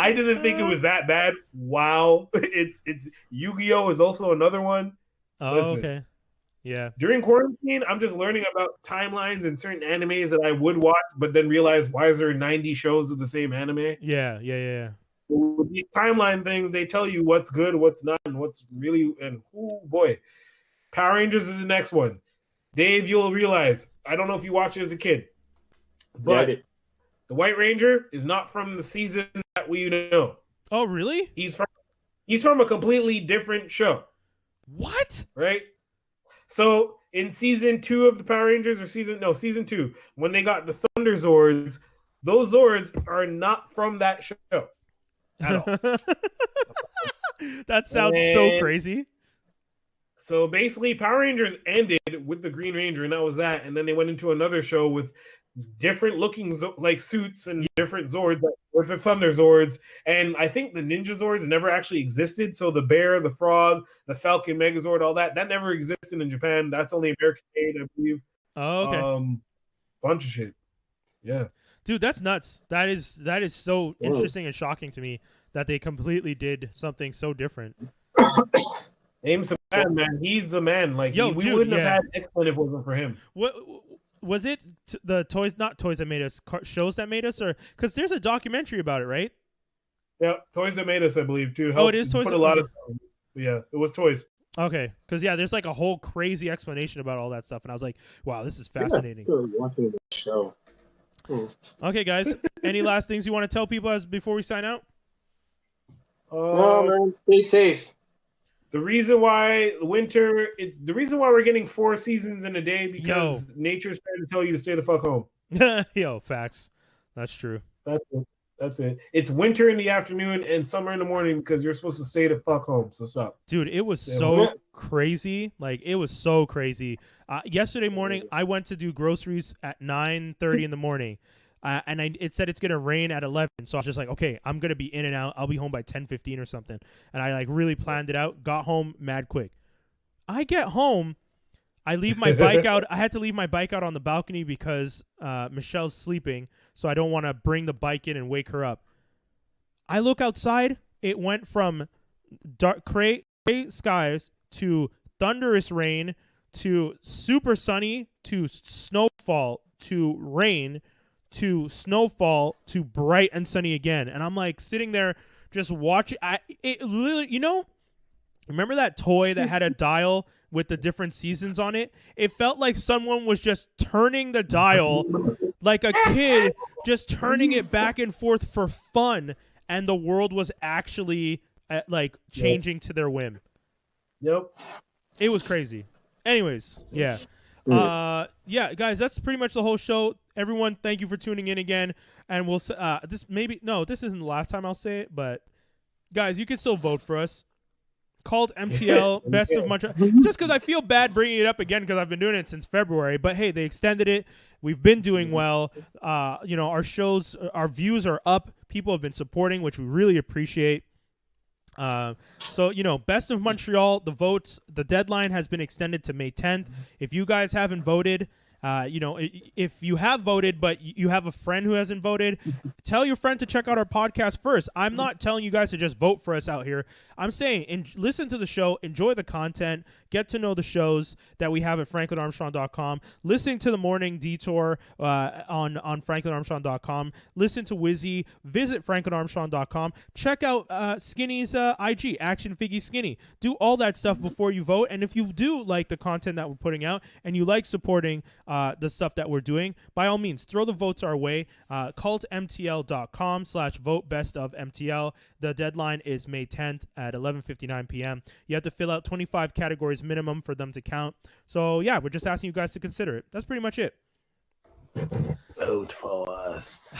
I didn't think it was that bad. Wow. It's Yu-Gi-Oh! Is also another one. Oh, listen, okay. Yeah. During quarantine, I'm just learning about timelines and certain animes that I would watch, but then realize why is there 90 shows of the same anime? Yeah. With these timeline things, they tell you what's good, what's not, and what's really. And oh boy, Power Rangers is the next one. Dave, you'll realize. I don't know if you watched it as a kid, but the White Ranger is not from the season that we know. Oh, really? He's from a completely different show. What? Right. So in season 2 of the Power Rangers, or season 2, when they got the Thunder Zords, those Zords are not from that show at all. That sounds so crazy. So basically, Power Rangers ended with the Green Ranger, and that was that. And then they went into another show with different looking like suits and different Zords, with the Thunder Zords, and I think the Ninja Zords never actually existed. So the Bear, the Frog, the Falcon, Megazord, all that never existed in Japan. That's only American made, I believe. Oh, okay. Bunch of shit. Yeah, dude, that's nuts. That is so interesting and shocking to me that they completely did something so different. Aim's the man. He's the man. Like, we wouldn't have had X-Men if it wasn't for him. What was it? The toys, not toys that made us, shows that made us, or because there's a documentary about it, right? Yeah, Toys That Made Us, I believe, too. Oh, it is Toys. Put a lot of. Yeah, it was Toys. Okay, because there's like a whole crazy explanation about all that stuff, and I was like, wow, this is fascinating. Watching the show. Okay, guys, any last things you want to tell people before we sign out? No, man, stay safe. The reason why we're getting 4 seasons in a day because nature's trying to tell you to stay the fuck home. Yo, facts. That's true. That's it. It's winter in the afternoon and summer in the morning because you're supposed to stay the fuck home. So stop. Dude, it was so crazy. Like, it was so crazy. Yesterday morning, I went to do groceries at 9:30 in the morning. And it said it's going to rain at 11. So I was just like, okay, I'm going to be in and out. I'll be home by 10:15 or something. And I like really planned it out. Got home mad quick. I get home. I leave my bike out. I had to leave my bike out on the balcony because Michelle's sleeping. So I don't want to bring the bike in and wake her up. I look outside. It went from dark gray skies to thunderous rain to super sunny to snowfall to rain to snowfall to bright and sunny again. And I'm like sitting there just watching. It literally, remember that toy that had a dial with the different seasons on it? It felt like someone was just turning the dial like a kid, just turning it back and forth for fun. And the world was actually like changing to their whim. Yep. It was crazy. Anyways, yeah. Guys, that's pretty much the whole show. Everyone, thank you for tuning in again. And we'll this isn't the last time I'll say it, but guys, you can still vote for us. Called MTL Best of Montreal. Just because I feel bad bringing it up again because I've been doing it since February. But hey, they extended it. We've been doing well. Our shows, our views are up. People have been supporting, which we really appreciate. Best of Montreal, the votes, the deadline has been extended to May 10th. If you guys haven't voted, if you have voted but you have a friend who hasn't voted, tell your friend to check out our podcast first. I'm not telling you guys to just vote for us out here. I'm saying listen to the show, enjoy the content, get to know the shows that we have at franklinarmstrong.com. Listen to the Morning Detour on franklinarmstrong.com. Listen to Wizzy. Visit franklinarmstrong.com. Check out Skinny's IG, actionfigyskinny. Do all that stuff before you vote. And if you do like the content that we're putting out and you like supporting the stuff that we're doing, by all means, throw the votes our way. cultmtl.com/vote best of MTL. The deadline is May 10th at 11:59 p.m. You have to fill out 25 categories minimum for them to count. So, yeah, we're just asking you guys to consider it. That's pretty much it. Vote for us.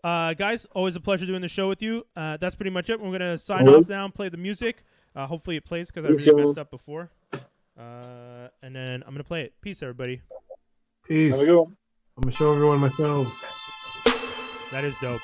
Guys, always a pleasure doing the show with you. That's pretty much it. We're going to sign off now and play the music. Hopefully it plays because I really messed up before. And then I'm going to play it. Peace, everybody. Peace. Have a good one. I'm going to show everyone myself. That is dope.